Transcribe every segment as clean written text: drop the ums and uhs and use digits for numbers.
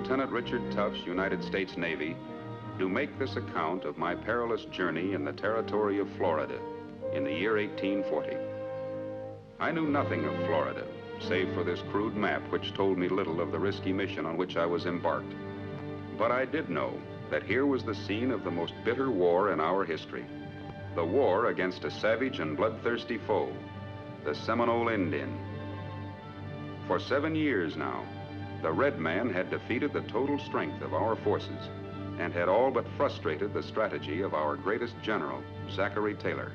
Lieutenant Richard Tufts, United States Navy, do make this account of my perilous journey in the territory of Florida in the year 1840. I knew nothing of Florida, save for this crude map which told me little of the risky mission on which I was embarked. But I did know that here was the scene of the most bitter war in our history, the war against a savage and bloodthirsty foe, the Seminole Indian. For 7 years now, the red man had defeated the total strength of our forces and had all but frustrated the strategy of our greatest general, Zachary Taylor.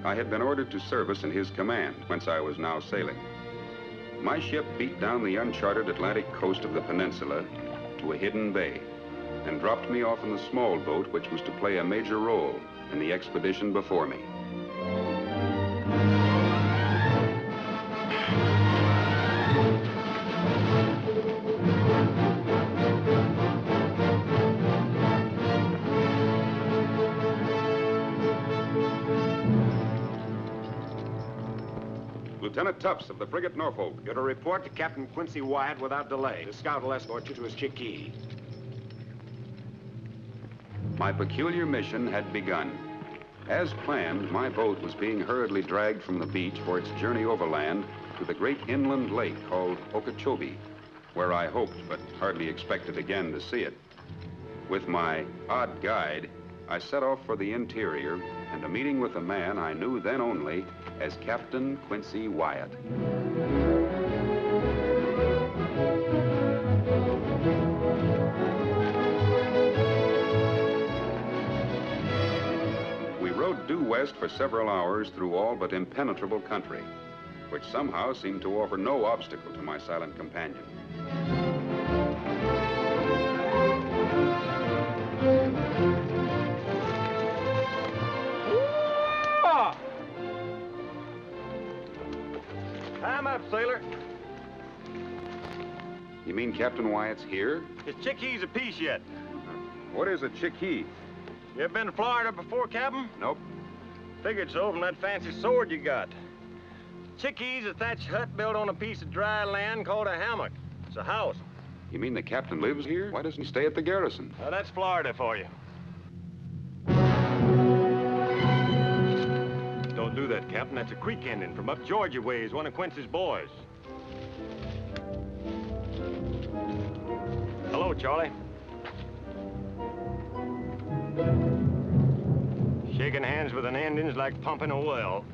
I had been ordered to service in his command, whence I was now sailing. My ship beat down the uncharted Atlantic coast of the peninsula to a hidden bay and dropped me off in the small boat which was to play a major role in the expedition before me. Lieutenant Tufts of the frigate Norfolk. You're to report to Captain Quincy Wyatt without delay. The scout will escort you to his chickee. My peculiar mission had begun. As planned, my boat was being hurriedly dragged from the beach for its journey overland to the great inland lake called Okeechobee, where I hoped, but hardly expected again to see it. With my odd guide, I set off for the interior and a meeting with a man I knew then only as Captain Quincy Wyatt. We rode due west for several hours through all but impenetrable country, which somehow seemed to offer no obstacle to my silent companion. Time up, sailor. You mean Captain Wyatt's here? His chickee's a piece yet. What is a chickee? You ever been to Florida before, Captain? Nope. Figured so from that fancy sword you got. Chickee's a thatched hut built on a piece of dry land called a hammock. It's a house. You mean the captain lives here? Why doesn't he stay at the garrison? Now, that's Florida for you. Don't do that, Captain. That's a creek ending from up Georgia ways, one of Quincy's boys. Hello, Charlie. Shaking hands with an Indian's like pumping a well.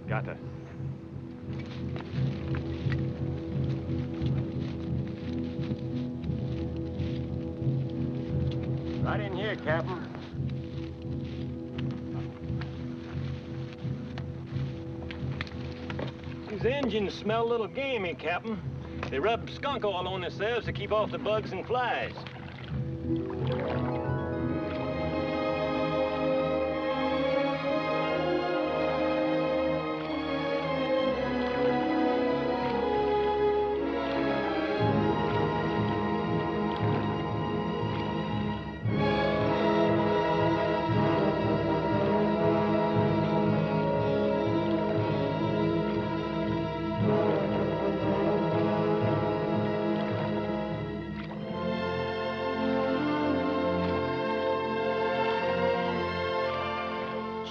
Gotta. Right in here, Captain. These engines smell a little gamey, Captain. They rub skunk oil on themselves to keep off the bugs and flies.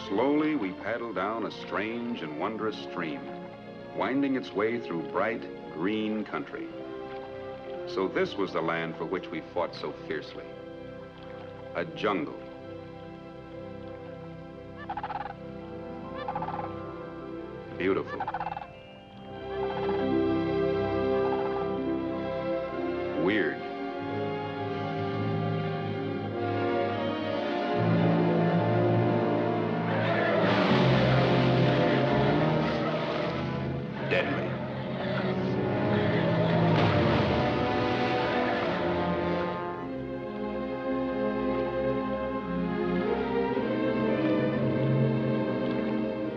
Slowly, we paddled down a strange and wondrous stream, winding its way through bright, green country. So this was the land for which we fought so fiercely. A jungle. Beautiful. Weird. Deadly.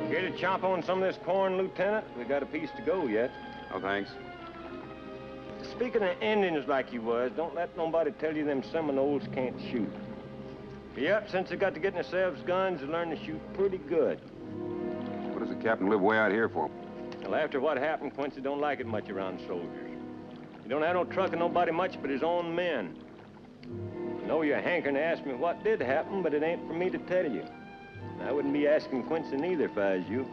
Care to chomp on some of this corn, Lieutenant? We got a piece to go yet. Oh, thanks. Speaking of Indians like you was, don't let nobody tell you them Seminoles can't shoot. Yep, since they got to getting themselves guns, they learn to shoot pretty good. What does the captain live way out here for? Well, after what happened, Quincy don't like it much around soldiers. You don't have no truck and nobody much but his own men. I know you're hankering to ask me what did happen, but it ain't for me to tell you. And I wouldn't be asking Quincy neither if I was you.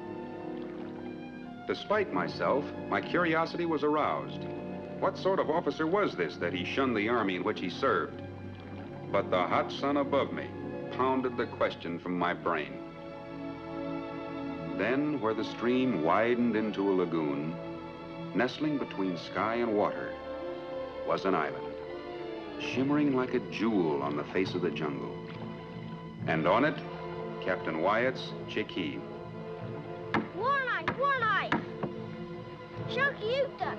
Despite myself, my curiosity was aroused. What sort of officer was this that he shunned the army in which he served? But the hot sun above me pounded the question from my brain. Then, where the stream widened into a lagoon, nestling between sky and water, was an island, shimmering like a jewel on the face of the jungle. And on it, Captain Wyatt's Chickee. War knife! Chunky Utah!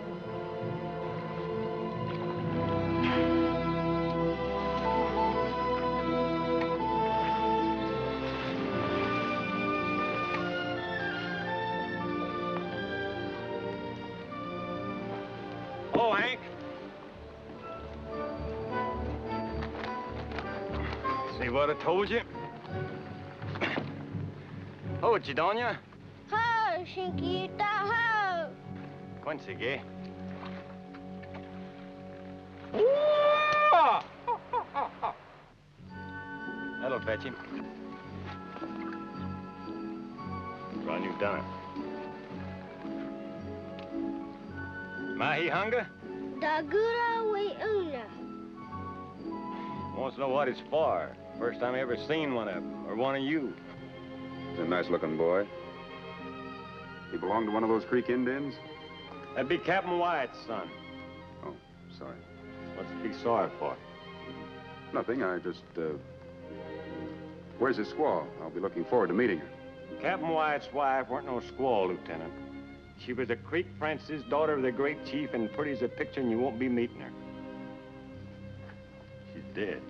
Oh, Hank. See what I told you? Oh, Chidonia. Ho, Chiquita, ho! Quincy, gay. That'll fetch him. Run, you've done it. Mahi hunger? Dagura we una. Wants to know what it's for. First time I ever seen one of them, or one of you. He's a nice-looking boy. He belonged to one of those Creek Indians? That'd be Captain Wyatt's son. Oh, sorry. What's to be sorry for? Nothing, I just, Where's his squaw? I'll be looking forward to meeting her. Captain Wyatt's wife weren't no squaw, Lieutenant. She was a Creek princess, daughter of the great chief, and pretty as a picture, and you won't be meeting her. She's dead.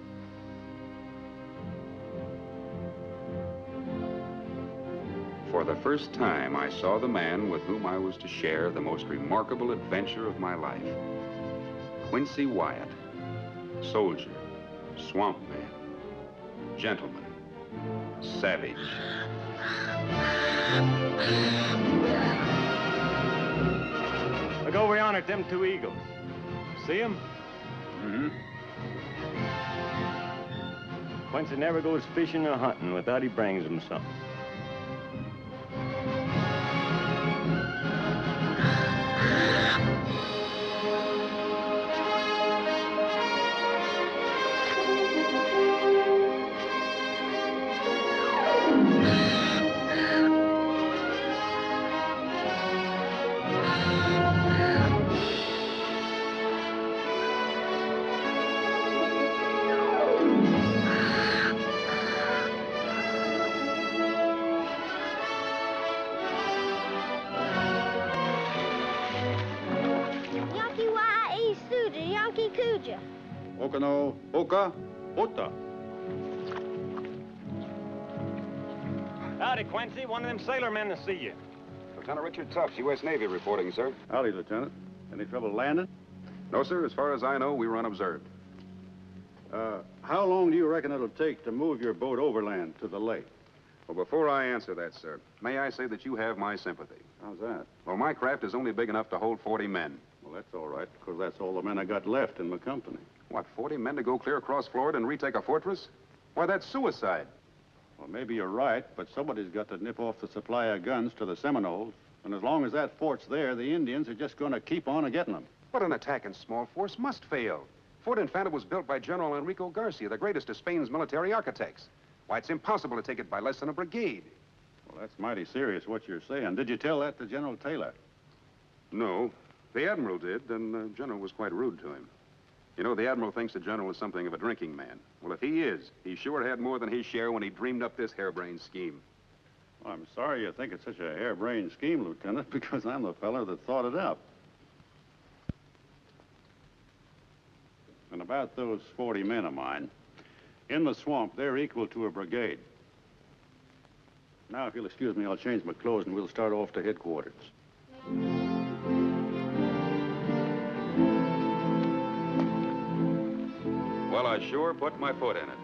For the first time, I saw the man with whom I was to share the most remarkable adventure of my life. Quincy Wyatt, soldier, swamp man, gentleman, savage. Look over yonder at them two eagles. See them? Mm-hmm. Quincy never goes fishing or hunting without he brings them something. Yankee wa e suda, Yankee kuja. Okano, Oka, Ota. Howdy, Quincy. One of them sailormen to see you. Lieutenant Richard Tufts, U.S. Navy reporting, sir. Howdy, Lieutenant. Any trouble landing? No, sir. As far as I know, we were unobserved. How long do you reckon it'll take to move your boat overland to the lake? Well, before I answer that, sir, may I say that you have my sympathy. How's that? Well, my craft is only big enough to hold 40 men. Well, that's all right, because that's all the men I got left in my company. What, 40 men to go clear across Florida and retake a fortress? Why, that's suicide. Well, maybe you're right, but somebody's got to nip off the supply of guns to the Seminoles. And as long as that fort's there, the Indians are just going to keep on getting them. But an attack in small force must fail. Fort Infanta was built by General Enrico Garcia, the greatest of Spain's military architects. Why, it's impossible to take it by less than a brigade. Well, that's mighty serious what you're saying. Did you tell that to General Taylor? No. The Admiral did, and the General was quite rude to him. You know, the Admiral thinks the General is something of a drinking man. Well, if he is, he sure had more than his share when he dreamed up this harebrained scheme. Well, I'm sorry you think it's such a harebrained scheme, Lieutenant, because I'm the fellow that thought it up. And about those 40 men of mine, in the swamp, they're equal to a brigade. Now, if you'll excuse me, I'll change my clothes and we'll start off to headquarters. Well, I sure put my foot in it.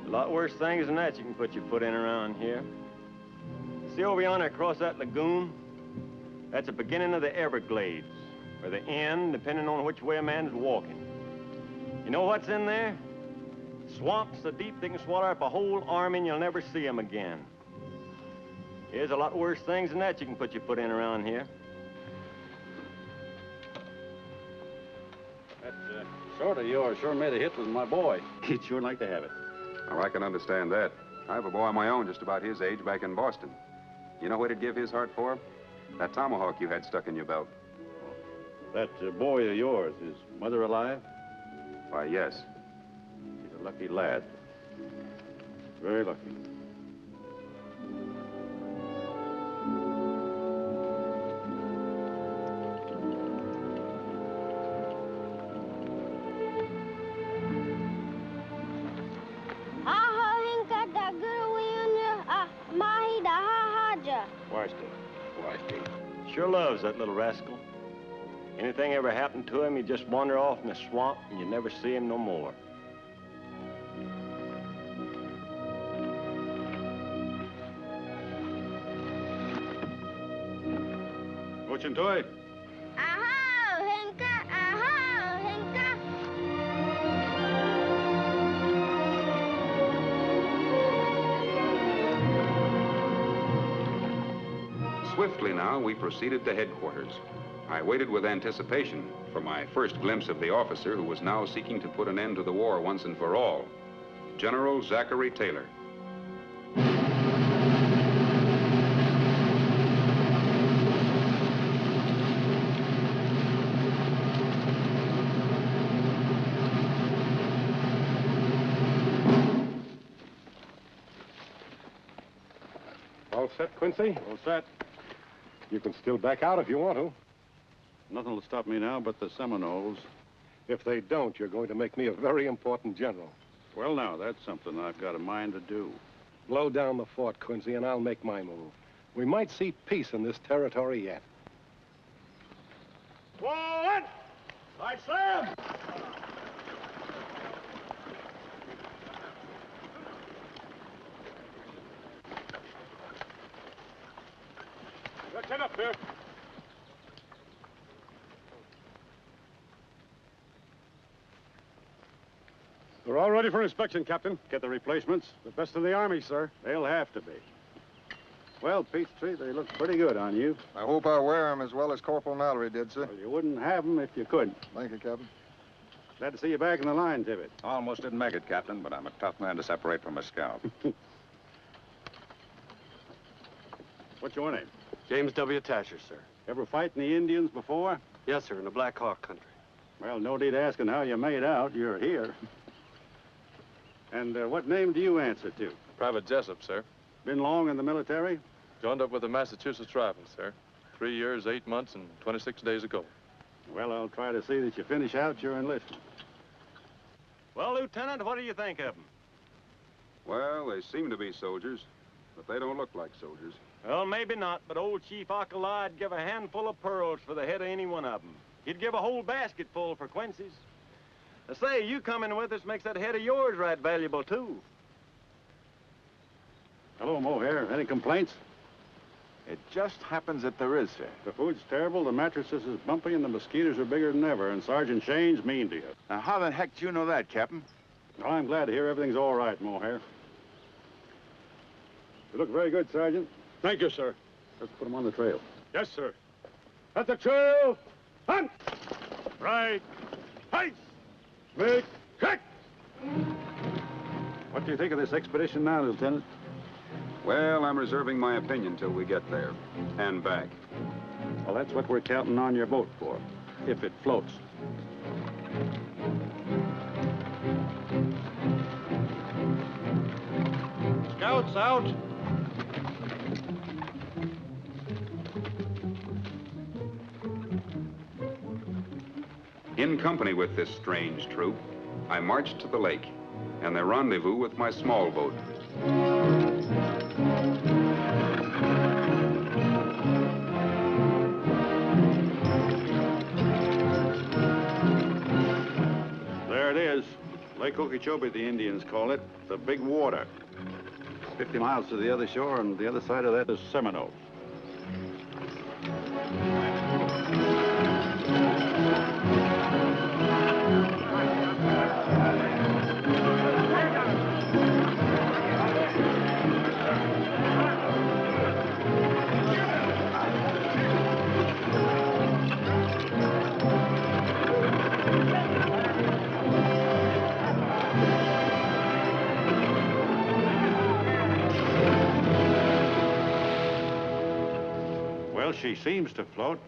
A lot worse things than that you can put your foot in around here. See over yonder across that lagoon? That's the beginning of the Everglades, or the end, depending on which way a man's walking. You know what's in there? Swamps so deep they can swallow up a whole army and you'll never see them again. There's a lot worse things than that you can put your foot in around here. That sword of yours sure made a hit with my boy. He'd sure like to have it. Well, I can understand that. I have a boy of my own just about his age back in Boston. You know what he'd give his heart for? That tomahawk you had stuck in your belt. That boy of yours, is mother alive? Why, yes. He's a lucky lad. Very lucky. Sure loves that little rascal. Anything ever happened to him, he'd just wander off in the swamp and you'd never see him no more. What's into it? Aho, Hinka! Aho, Hinka! Swiftly now, we proceeded to headquarters. I waited with anticipation for my first glimpse of the officer who was now seeking to put an end to the war once and for all, General Zachary Taylor. All set, Quincy? All set. You can still back out if you want to. Nothing will stop me now but the Seminoles. If they don't, you're going to make me a very important general. Well, now, that's something I've got a mind to do. Blow down the fort, Quincy, and I'll make my move. We might see peace in this territory yet. Forward! Right slam! Get up there. We're all ready for inspection, Captain. Get the replacements? The best in the Army, sir. They'll have to be. Well, Peachtree, they look pretty good on you. I hope I wear them as well as Corporal Mallory did, sir. Well, you wouldn't have them if you could. Thank you, Captain. Glad to see you back in the line, Tibbet. Almost didn't make it, Captain, but I'm a tough man to separate from a scout. What's your name? James W. Tasher, sir. Ever fighting the Indians before? Yes, sir, in the Black Hawk country. Well, no need asking how you made out. You're here. And what name do you answer to? Private Jessup, sir. Been long in the military? Joined up with the Massachusetts Rifles, sir. 3 years, 8 months, and 26 days ago. Well, I'll try to see that you finish out your enlistment. Well, Lieutenant, what do you think of them? Well, they seem to be soldiers, but they don't look like soldiers. Well, maybe not, but old Chief Alkala'd give a handful of pearls for the head of any one of them. He'd give a whole basket full for Quincy's. I say, you coming with us makes that head of yours right valuable, too. Hello, Mohair. Any complaints? It just happens that there is, sir. The food's terrible, the mattresses is bumpy, and the mosquitoes are bigger than ever, and Sergeant Shane's mean to you. Now, how the heck do you know that, Captain? Well, I'm glad to hear everything's all right, Mohair. You look very good, Sergeant. Thank you, sir. Let's put them on the trail. Yes, sir. At the trail, hunt! Right, height, make, kick! What do you think of this expedition now, Lieutenant? Well, I'm reserving my opinion till we get there and back. Well, that's what we're counting on your boat for, if it floats. Scouts out. In company with this strange troop, I marched to the lake and they rendezvous with my small boat. There it is. Lake Okeechobee, the Indians call it. The Big Water. 50 miles to the other shore, and the other side of that is Seminoles. Well, she seems to float.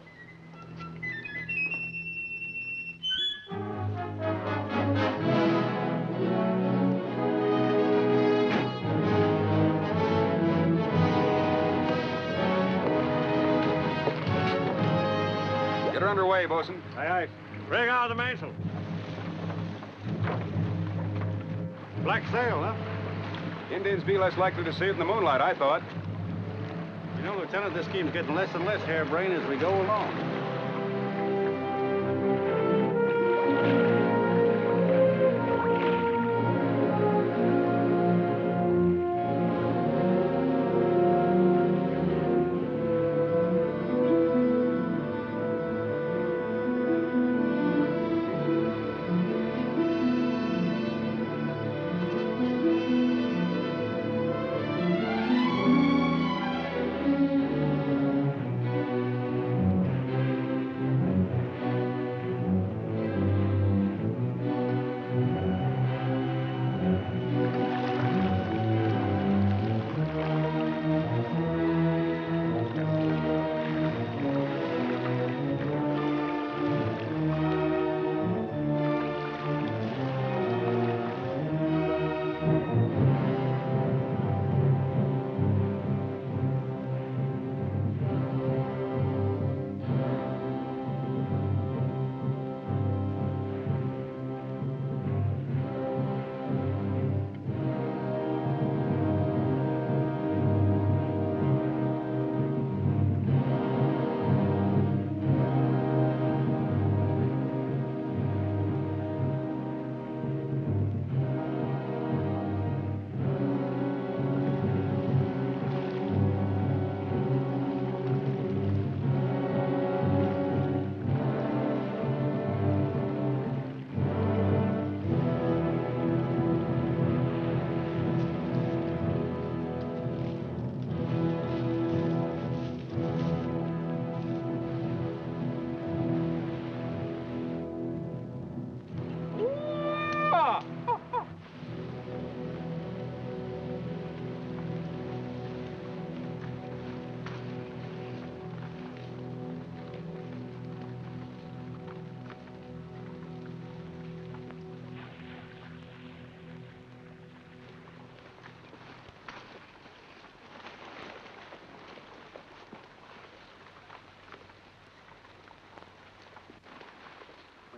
Get her underway, bosun. Aye, aye. Rig out the mainsail. Black sail, huh? Indians be less likely to see it in the moonlight, I thought. You know, Lieutenant, this scheme's getting less and less harebrained as we go along.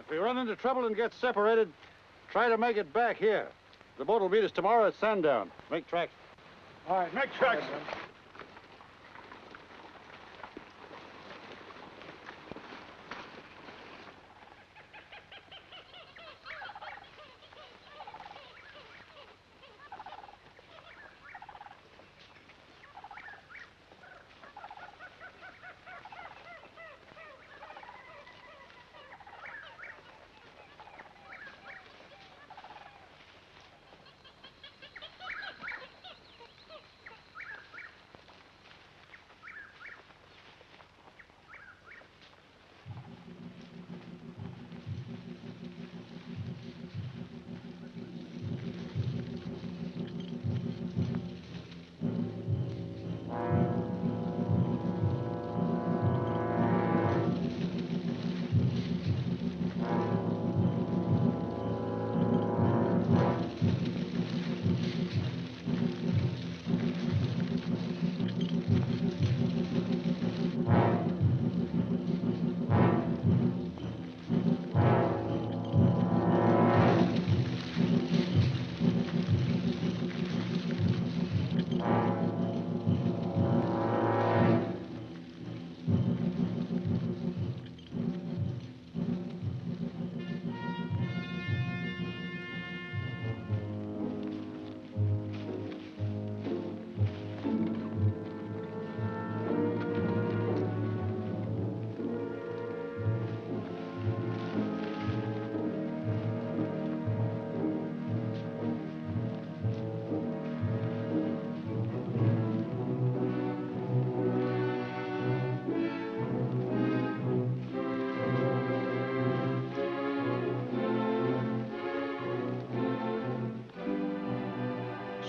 If we run into trouble and get separated, try to make it back here. The boat will meet us tomorrow at sundown. Make tracks. All right, make tracks.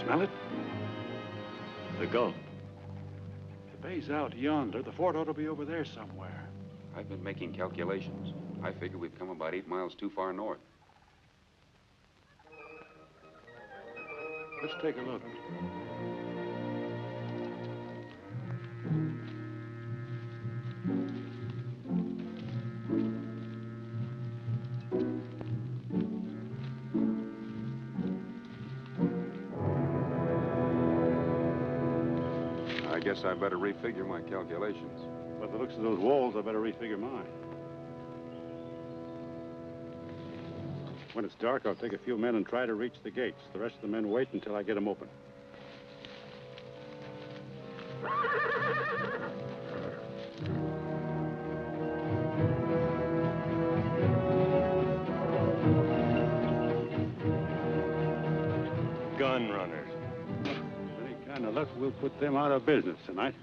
Smell it? The Gulf. The bay's out yonder. The fort ought to be over there somewhere. I've been making calculations. I figure we've come about 8 miles too far north. Let's take a look. I guess I better refigure my calculations. By the looks of those walls, I better refigure mine. When it's dark, I'll take a few men and try to reach the gates. The rest of the men wait until I get them open. Gun runners. With any kind of luck, we'll put them out of business tonight.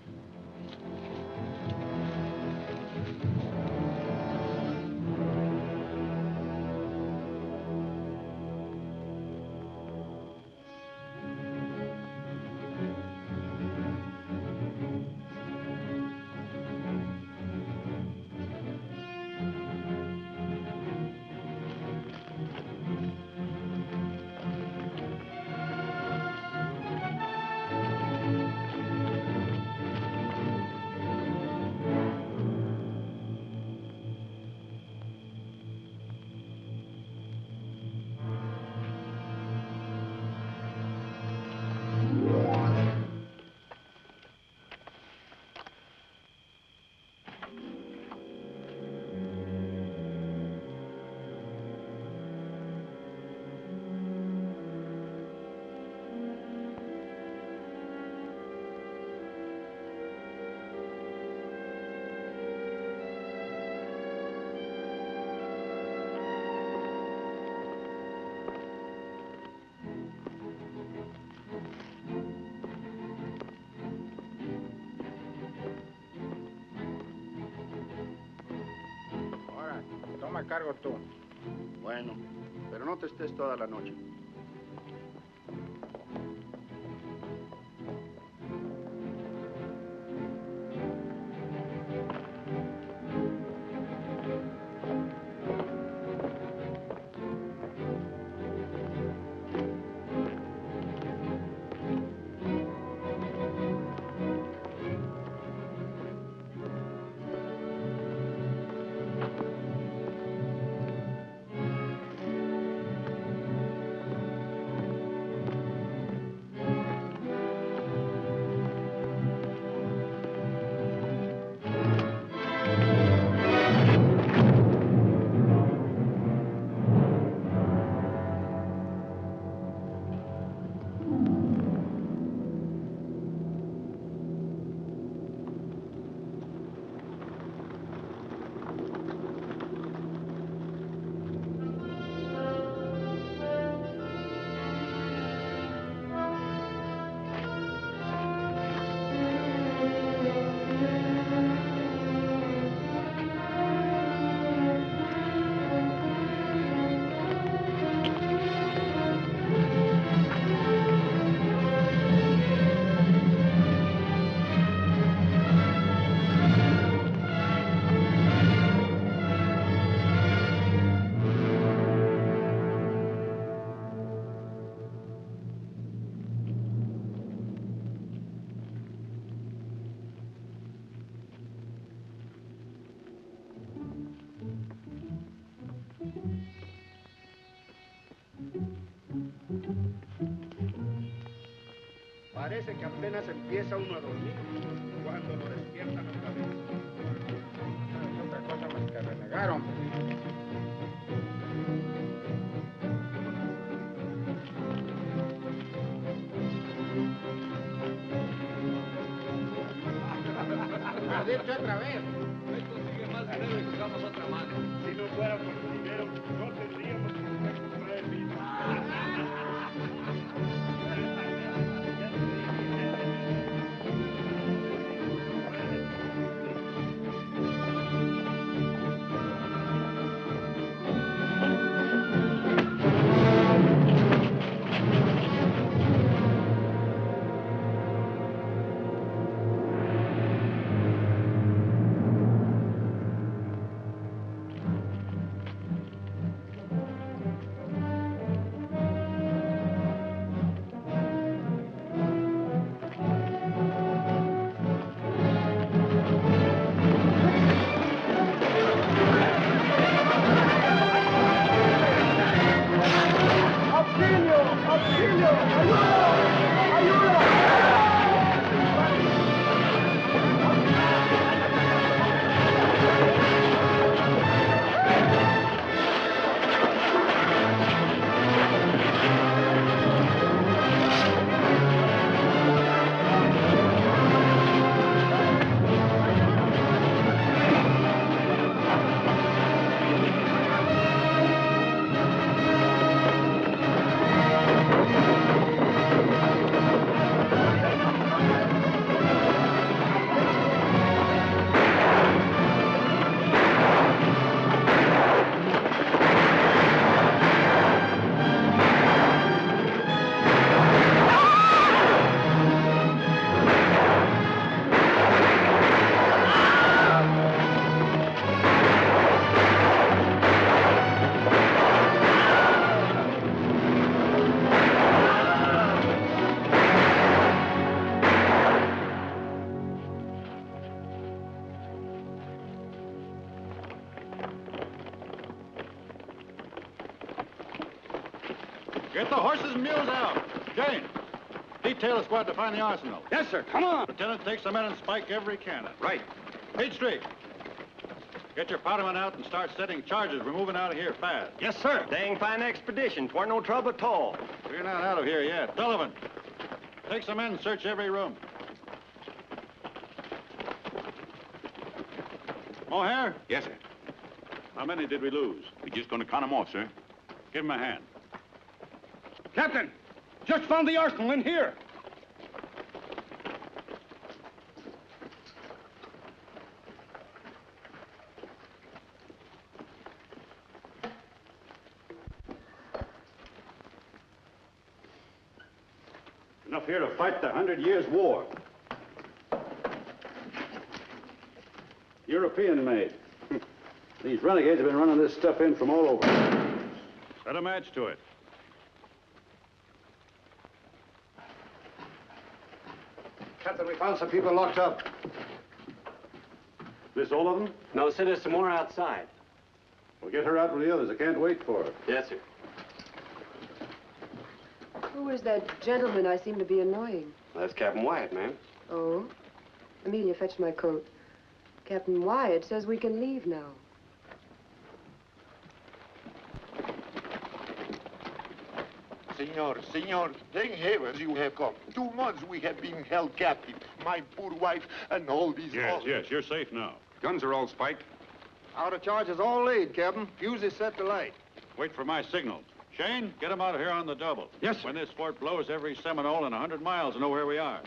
Toma cargo tú. Bueno, pero no te estés toda la noche. Parece que apenas empieza uno a dormir cuando lo despiertan otra vez. No es otra cosa más que renegar, hombre. Lo dicho otra vez. Ahí consigue más dinero y jugamos otra mano. Si no fuera por el dinero, no tendríamos que comprar el vino. Get the horses and mules out. Jane, detail a squad to find the arsenal. Yes, sir. Come on. Lieutenant, take some men and spike every cannon. Right. Page Street, get your powder men out and start setting charges. We're moving out of here fast. Yes, sir. Dang fine expedition. 'Twar no trouble at all. We're not out of here yet. Sullivan, take some men and search every room. O'Hare? Yes, sir. How many did we lose? We're just going to count them off, sir. Give him a hand. Captain, just found the arsenal in here. Enough here to fight the 100 Years' War. European made. These renegades have been running this stuff in from all over. Set a match to it. Captain, we found some people locked up. This all of them? No, sir, there's some more outside. Well, get her out with the others. I can't wait for her. Yes, sir. Who is that gentleman I seem to be annoying? That's Captain Wyatt, ma'am. Oh? Amelia, fetch my coat. Captain Wyatt says we can leave now. Senor, thank heavens you have come. 2 months we have been held captive. My poor wife and all these... Yes, you're safe now. Guns are all spiked. Outer charges all laid, Captain. Fuse is set to light. Wait for my signal. Shane, get them out of here on the double. Yes, sir. When this fort blows, every Seminole in 100 miles will know where we are.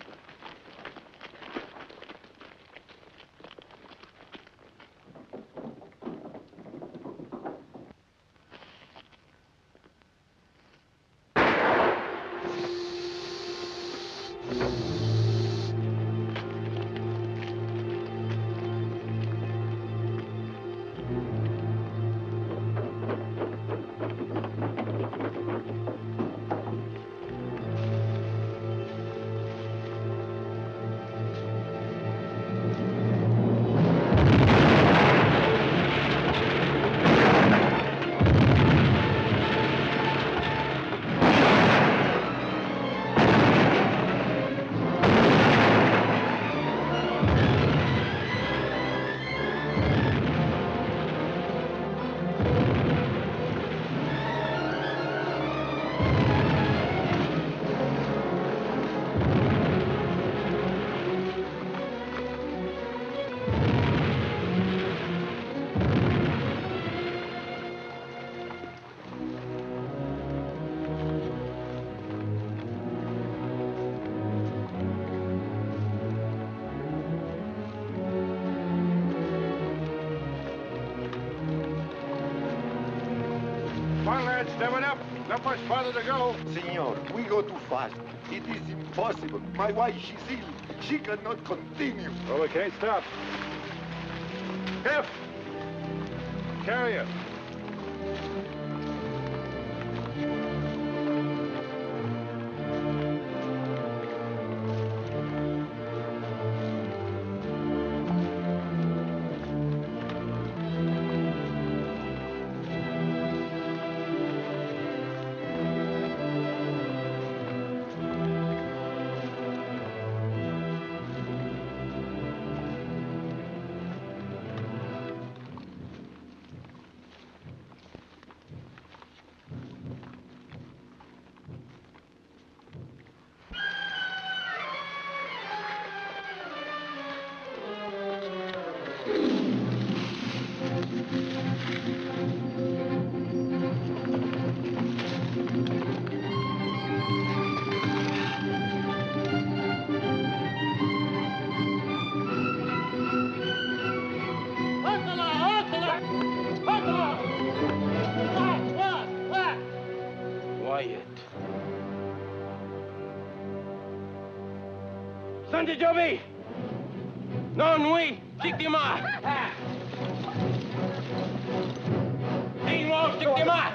Come on, lads, step it up. Not much farther to go. Senor, we go too fast. It is impossible. My wife, she's ill. She cannot continue. Well, we can't stop. F! Carry her. Santi Joby! Non, oui! Stick-die-moi! Dis-moi, stick-die-moi!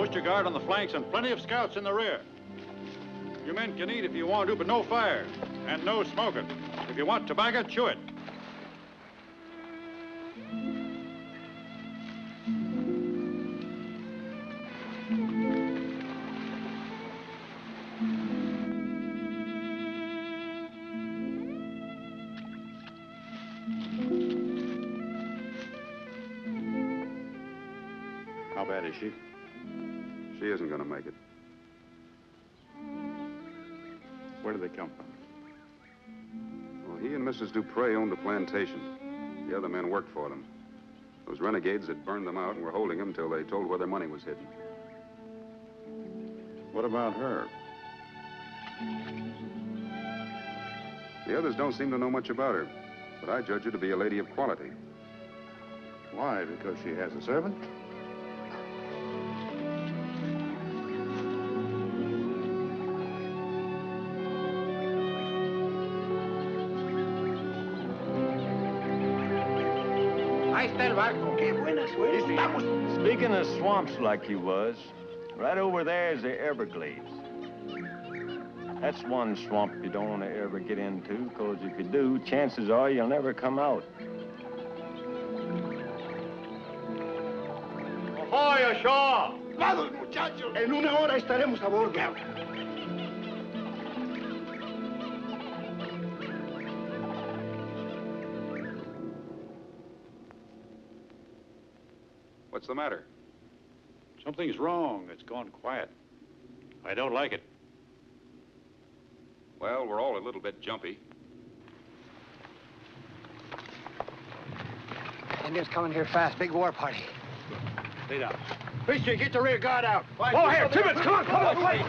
Post your guard on the flanks and plenty of scouts in the rear. You men can eat if you want to, but no fire. And no smoking. If you want tobacco, chew it. How bad is she? She isn't going to make it. Where do they come from? Well, he and Mrs. Dupre owned a plantation. The other men worked for them. Those renegades had burned them out and were holding them till they told where their money was hidden. What about her? The others don't seem to know much about her, but I judge her to be a lady of quality. Why? Because she has a servant? Ahí está el barco. Qué buena suerte. Estamos... Speaking of swamps like he was, right over there is the Everglades. That's one swamp you don't want to ever get into, because if you do, chances are you'll never come out. ¡Ahoy, ashore! ¡Vamos, muchachos! En una hora estaremos a bordo. What's the matter? Something's wrong. It's gone quiet. I don't like it. Well, we're all a little bit jumpy. Indians coming here fast. Big war party. Stay down. Fisher, get the rear guard out. Oh, here, Tibbets, come on, fight!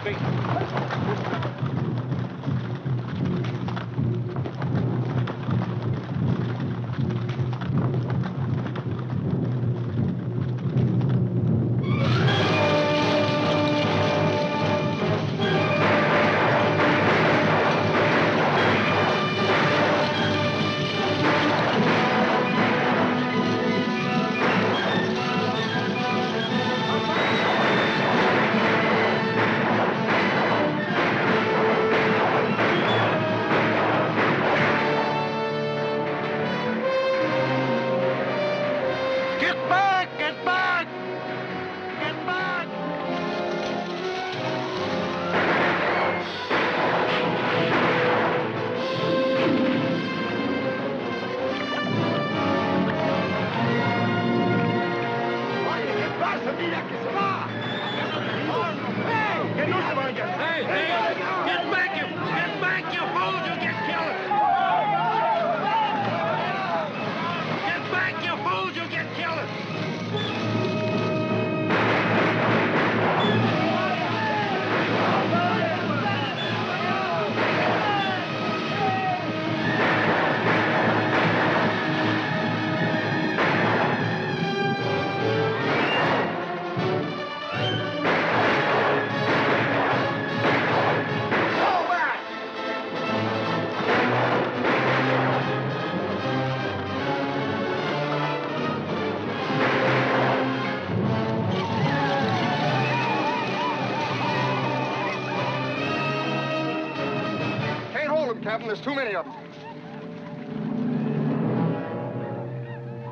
Captain. There's too many of them.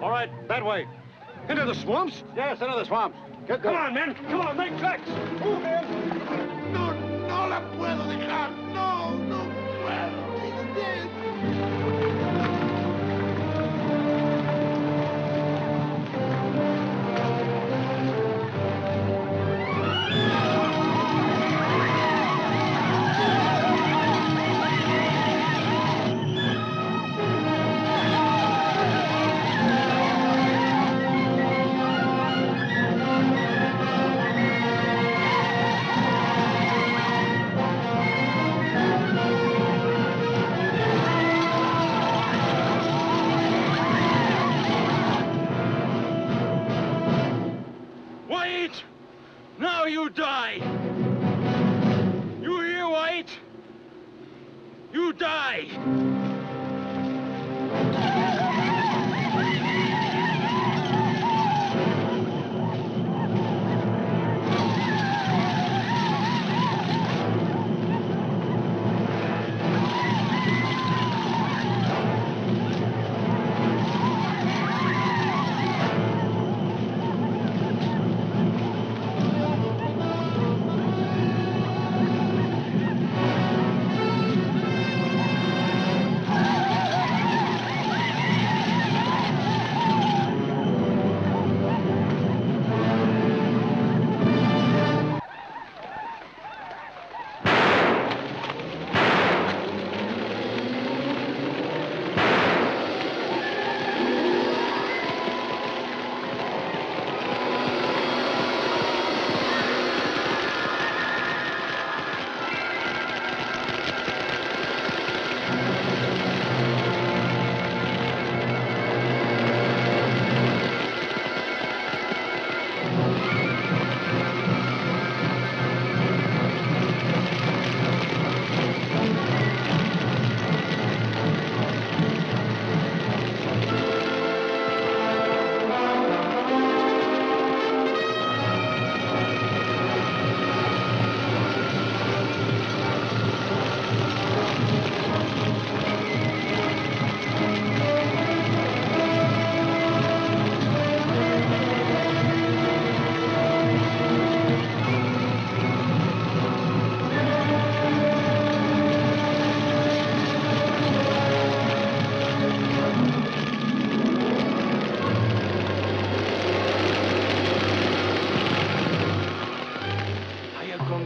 All right, that way. Into the swamps? Yes, into the swamps. Get Come on, men. Come on, make tracks. Move in. No, no la puedo dejar. No, no puedo. He's dead. Now you die! You hear, White? You die!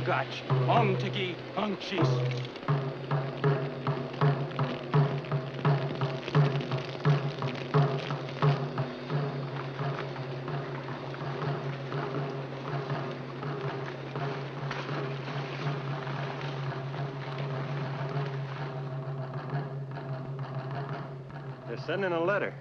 Gach, Tiki, Chis. They're sending a letter.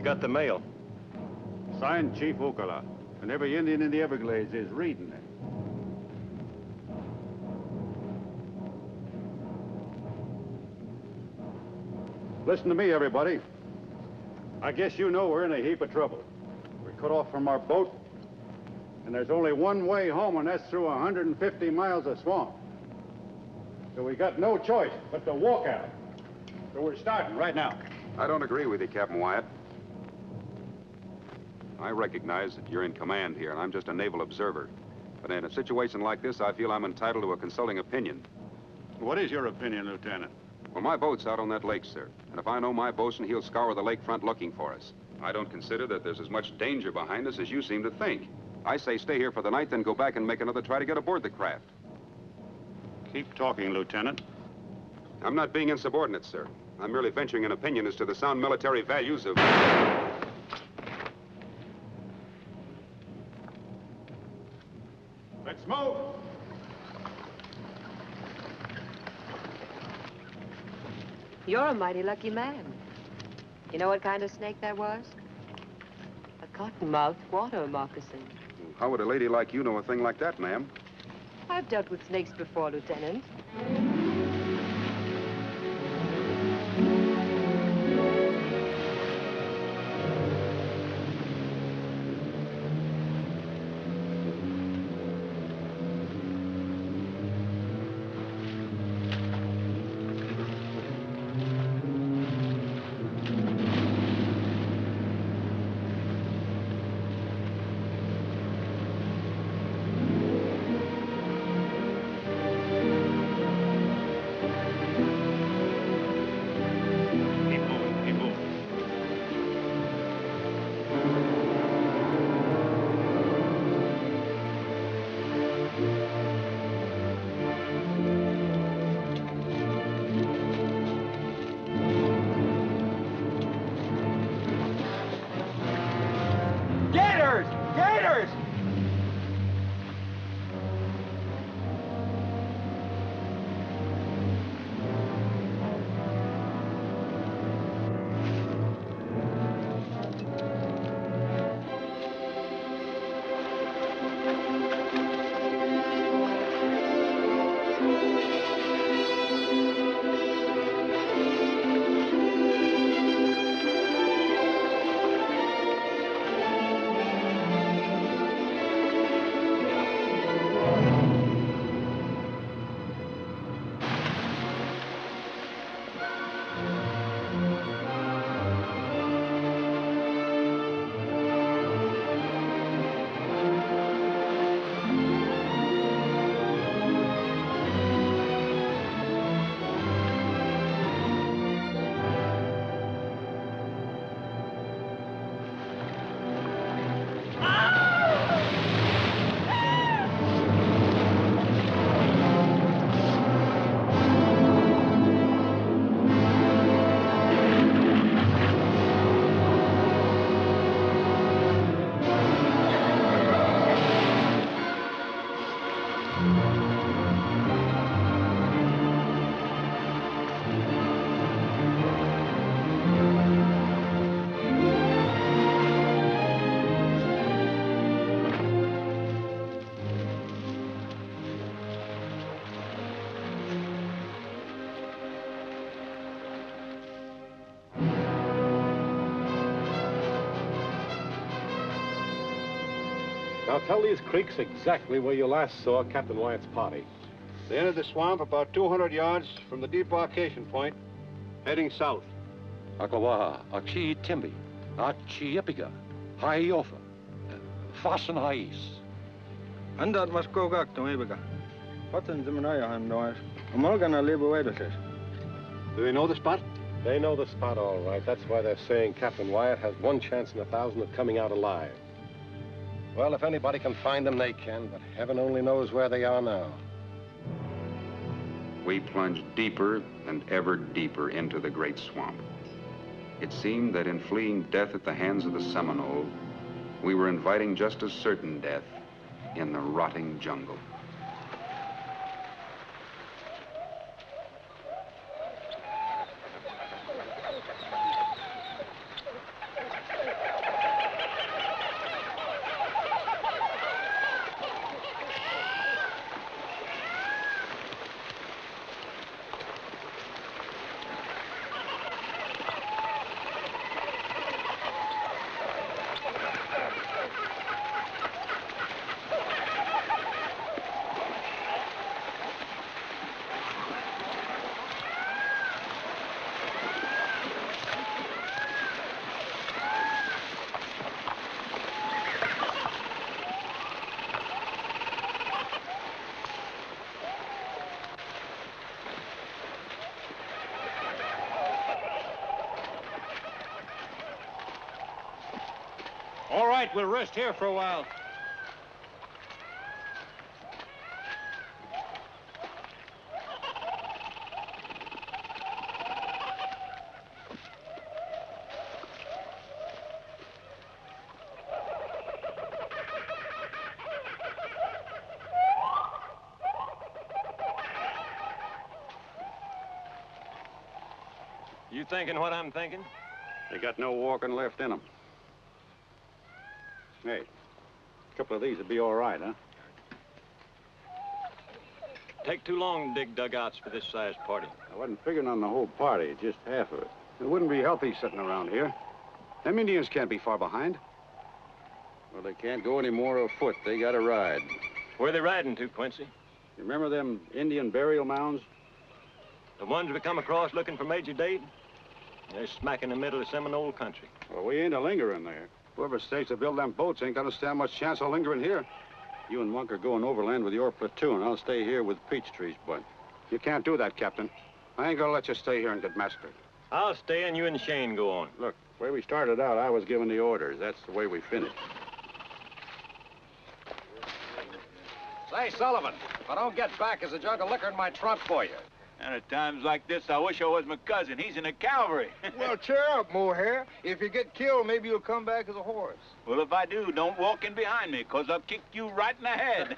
They got the mail. Signed Chief Okala, and every Indian in the Everglades is reading it. Listen to me, everybody. I guess you know we're in a heap of trouble. We're cut off from our boat, and there's only one way home, and that's through 150 miles of swamp. So we got no choice but to walk out. So we're starting right now. I don't agree with you, Captain Wyatt. I recognize that you're in command here, and I'm just a naval observer. But in a situation like this, I feel I'm entitled to a consulting opinion. What is your opinion, Lieutenant? Well, my boat's out on that lake, sir. And if I know my bosun, he'll scour the lakefront looking for us. I don't consider that there's as much danger behind us as you seem to think. I say stay here for the night, then go back and make another try to get aboard the craft. Keep talking, Lieutenant. I'm not being insubordinate, sir. I'm merely venturing an opinion as to the sound military values of... Let's move! You're a mighty lucky man. You know what kind of snake that was? A cottonmouth water moccasin. How would a lady like you know a thing like that, ma'am? I've dealt with snakes before, Lieutenant. Now tell these creeks exactly where you last saw Captain Wyatt's party. They entered the swamp about 200 yards from the debarkation point, heading south. Akawaha, Achi Timbi, Achi Ipiga, Haiofa, Fasten Hais. Andat mas kogak to Ibiga. Patten Zimanaya Handois. Amalgana Libuedasis. Do they know the spot? They know the spot all right. That's why they're saying Captain Wyatt has 1 chance in 1,000 of coming out alive. Well, if anybody can find them, they can, but heaven only knows where they are now. We plunged deeper and ever deeper into the great swamp. It seemed that in fleeing death at the hands of the Seminole, we were inviting just as certain death in the rotting jungle. All right, we'll rest here for a while. You thinking what I'm thinking? They got no walking left in them. Hey, a couple of these would be all right, huh? Take too long to dig dugouts for this size party. I wasn't figuring on the whole party, just half of it. It wouldn't be healthy sitting around here. Them Indians can't be far behind. Well, they can't go any more afoot. They got to ride. Where are they riding to, Quincy? You remember them Indian burial mounds? The ones we come across looking for Major Dade? They're smack in the middle of Seminole country. Well, we ain't a lingering there. Whoever stays to build them boats ain't gonna stand much chance of lingering here. You and Monk are going overland with your platoon. I'll stay here with Peachtree's bud. You can't do that, Captain. I ain't gonna let you stay here and get massacred. I'll stay and you and Shane go on. Look, the way we started out, I was giving the orders. That's the way we finished. Say, Sullivan, if I don't get back, there's a jug of liquor in my trunk for you. And at times like this, I wish I was my cousin. He's in the cavalry. Well, cheer up, Mohair. If you get killed, maybe you'll come back as a horse. Well, if I do, don't walk in behind me, because I'll kick you right in the head.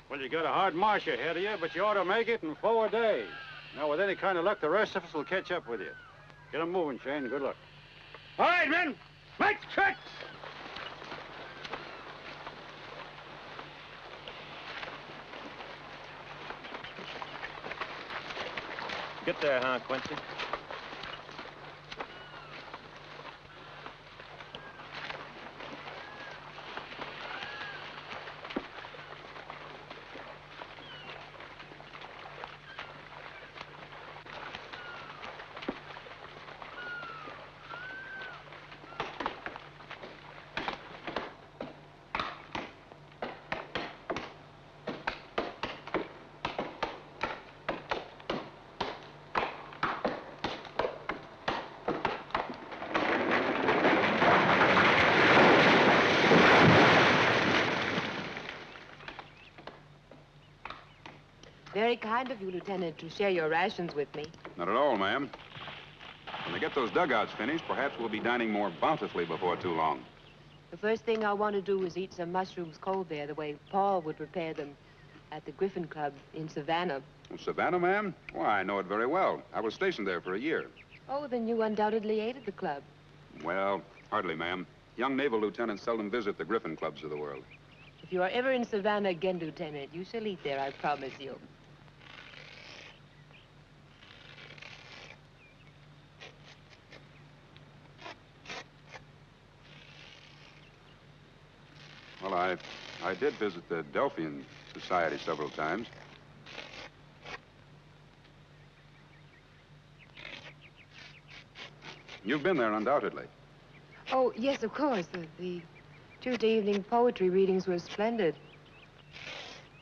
Well, you got a hard march ahead of you, but you ought to make it in 4 days. Now, with any kind of luck, the rest of us will catch up with you. Get 'em moving, Shane. Good luck. All right, men. Make tracks. Get there, huh, Quincy? Very kind of you, Lieutenant, to share your rations with me. Not at all, ma'am. When they get those dugouts finished, perhaps we'll be dining more bountifully before too long. The first thing I want to do is eat some mushrooms cold there, the way Paul would prepare them at the Griffin Club in Savannah. Savannah, ma'am? Why, I know it very well. I was stationed there for a year. Oh, then you undoubtedly ate at the club. Well, hardly, ma'am. Young naval lieutenants seldom visit the Griffin Clubs of the world. If you are ever in Savannah again, Lieutenant, you shall eat there, I promise you. Well, I did visit the Delphian Society several times. You've been there, undoubtedly. Oh, yes, of course. The Tuesday evening poetry readings were splendid.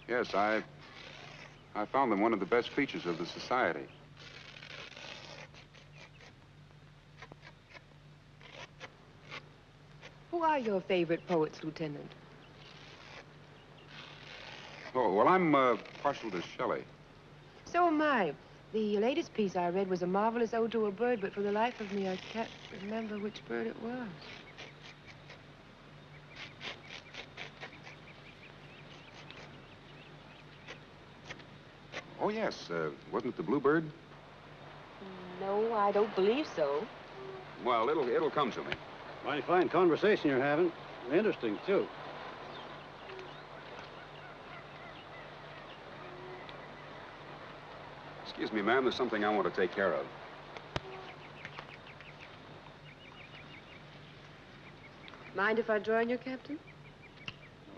Yes, I found them one of the best features of the society. Who are your favorite poets, Lieutenant? Oh, well, I'm partial to Shelley. So am I. The latest piece I read was a marvelous ode to a bird, but for the life of me, I can't remember which bird it was. Oh, yes. Wasn't it the bluebird? No, I don't believe so. Well, it'll come to me. Mighty fine conversation you're having. Interesting, too. Excuse me, ma'am. There's something I want to take care of. Mind if I join you, Captain?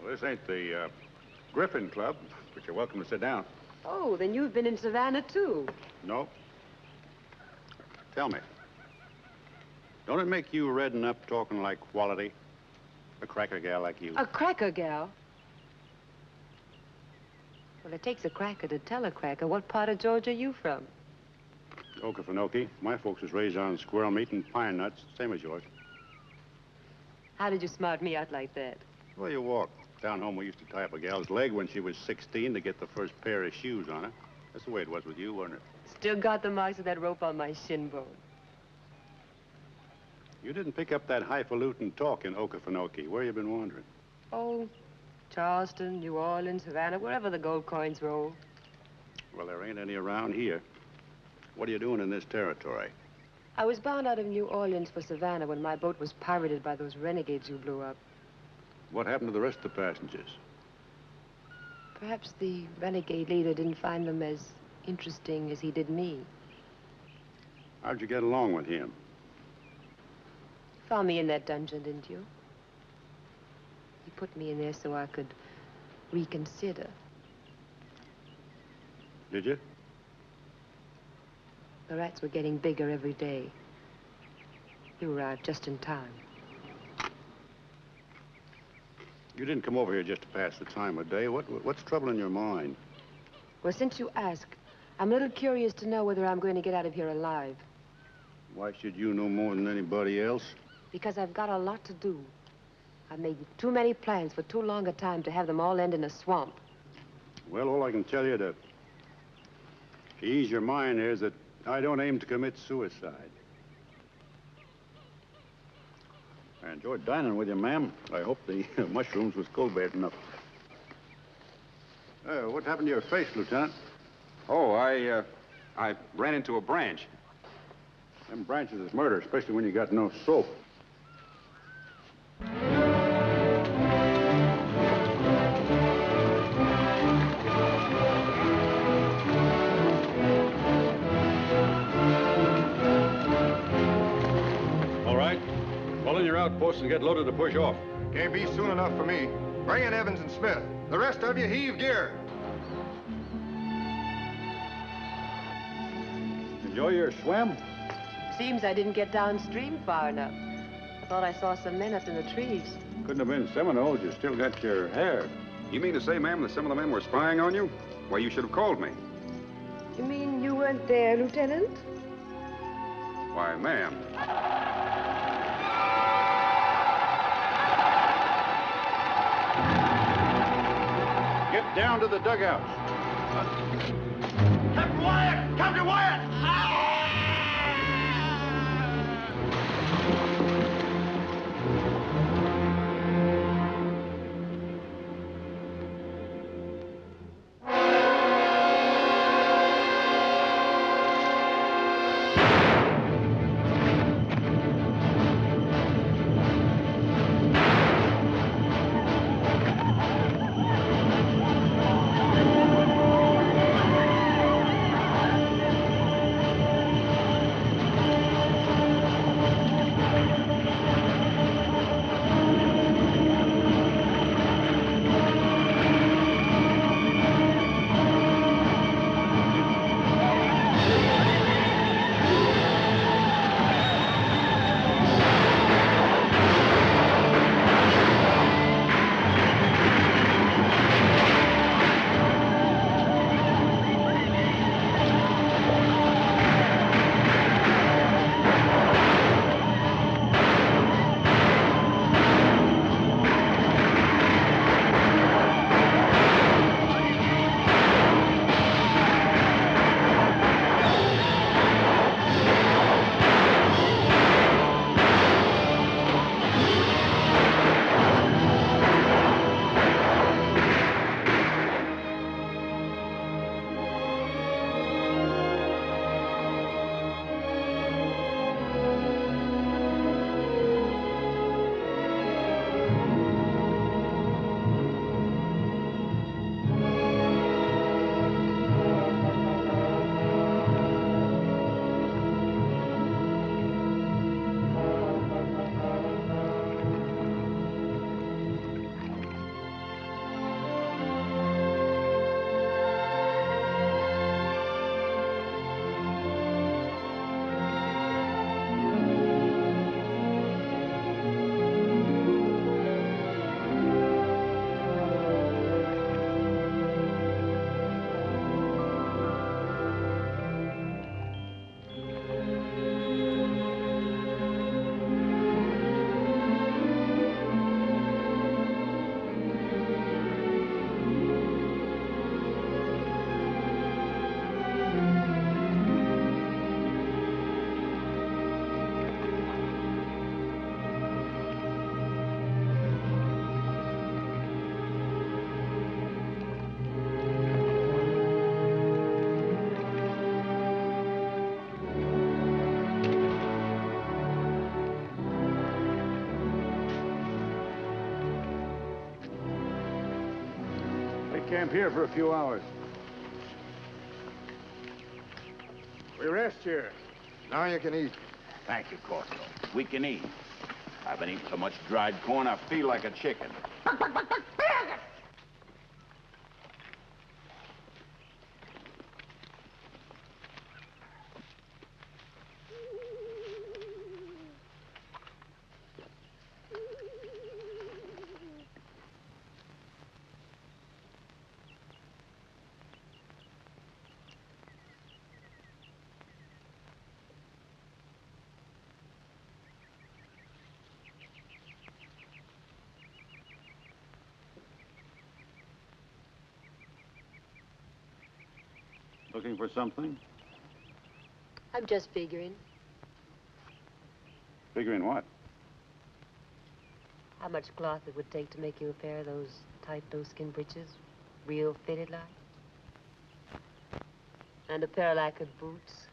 Well, this ain't the Griffin Club, but you're welcome to sit down. Oh, then you've been in Savannah, too. No. Tell me, don't it make you redden up talking like quality? A cracker gal like you. A cracker gal? Well, it takes a cracker to tell a cracker. What part of Georgia are you from? Okefenokee. My folks was raised on squirrel meat and pine nuts, same as yours. How did you smart me out like that? Well, you walk. Down home, we used to tie up a gal's leg when she was 16 to get the first pair of shoes on her. That's the way it was with you, wasn't it? Still got the marks of that rope on my shin bone. You didn't pick up that highfalutin talk in Okefenokee. Where you been wandering? Oh, Charleston, New Orleans, Savannah, wherever the gold coins roll. Well, there ain't any around here. What are you doing in this territory? I was bound out of New Orleans for Savannah when my boat was pirated by those renegades who blew up. What happened to the rest of the passengers? Perhaps the renegade leader didn't find them as interesting as he did me. How'd you get along with him? Found me in that dungeon, didn't you? He put me in there so I could reconsider. Did you? The rats were getting bigger every day. You arrived just in time. You didn't come over here just to pass the time of day. What's troubling your mind? Well, since you ask, I'm a little curious to know whether I'm going to get out of here alive. Why should you know more than anybody else? Because I've got a lot to do. I've made too many plans for too long a time to have them all end in a swamp. Well, all I can tell you to ease your mind is that I don't aim to commit suicide. I enjoyed dining with you, ma'am. I hope the mushrooms was cold bad enough. What happened to your face, Lieutenant? Oh, I ran into a branch. Them branches is murder, especially when you got no soap. All right. Pull in your outposts and get loaded to push off. Can't be soon enough for me. Bring in Evans and Smith. The rest of you heave gear. Enjoy your swim? Seems I didn't get downstream far enough. I thought I saw some men up in the trees. Couldn't have been Seminoles. You still got your hair. You mean to say, ma'am, that some of the men were spying on you? Why, you should have called me. You mean you weren't there, Lieutenant? Why, ma'am. Get down to the dugouts. Captain Wyatt! Captain Wyatt! camp here for a few hours. We rest here. Now you can eat. Thank you, Corporal. We can eat. I've been eating so much dried corn, I feel like a chicken. Looking for something? I'm just figuring. Figuring what? How much cloth it would take to make you a pair of those tight doeskin breeches, real fitted like. And a pair of lacquered boots,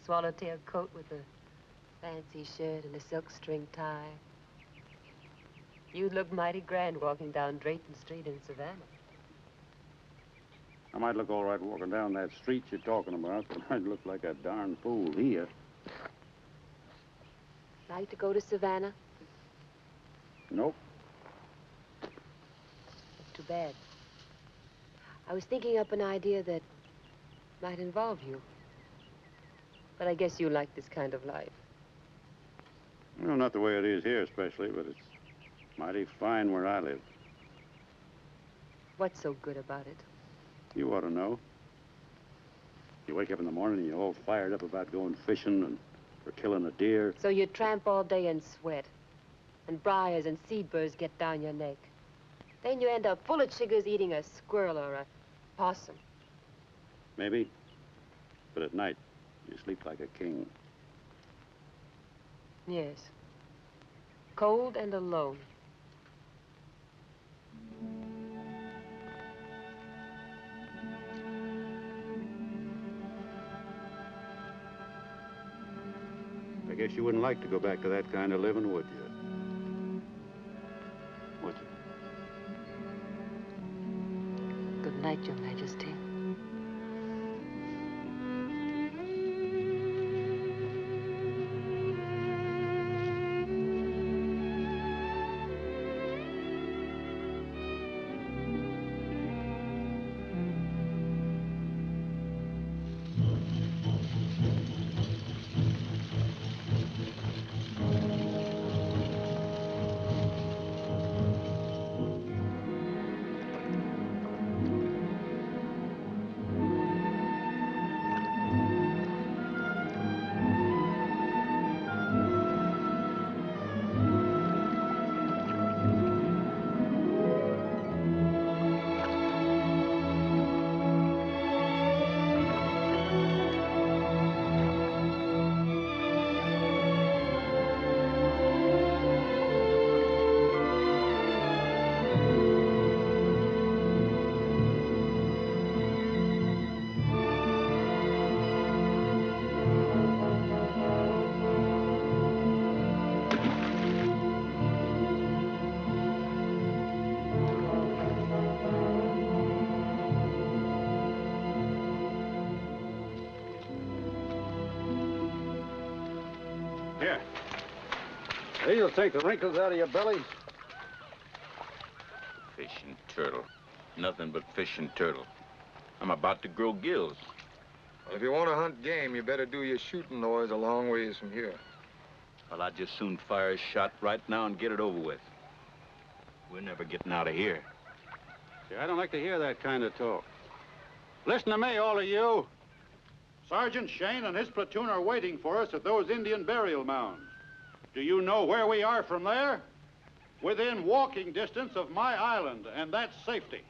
swallowtail coat with a fancy shirt and a silk string tie. You'd look mighty grand walking down Drayton Street in Savannah. I might look all right walking down that street you're talking about, but I'd look like a darn fool here. Like to go to Savannah? Nope. Too bad. I was thinking up an idea that might involve you. But I guess you like this kind of life. Well, not the way it is here especially, but it's mighty fine where I live. What's so good about it? You ought to know. You wake up in the morning and you're all fired up about going fishing and or killing a deer. So you tramp all day and sweat. And briars and seabirds get down your neck. Then you end up full of chiggers eating a squirrel or a possum. Maybe. But at night, you sleep like a king. Yes. Cold and alone. I guess you wouldn't like to go back to that kind of living, would you? Would you? Good night, Your Majesty. Here. They'll take the wrinkles out of your bellies. Fish and turtle. Nothing but fish and turtle. I'm about to grow gills. If you want to hunt game, you better do your shooting, noise a long ways from here. Well, I'd just soon fire a shot right now and get it over with. We're never getting out of here. See, I don't like to hear that kind of talk. Listen to me, all of you. Sergeant Shane and his platoon are waiting for us at those Indian burial mounds. Do you know where we are from there? Within walking distance of my island, and that's safety.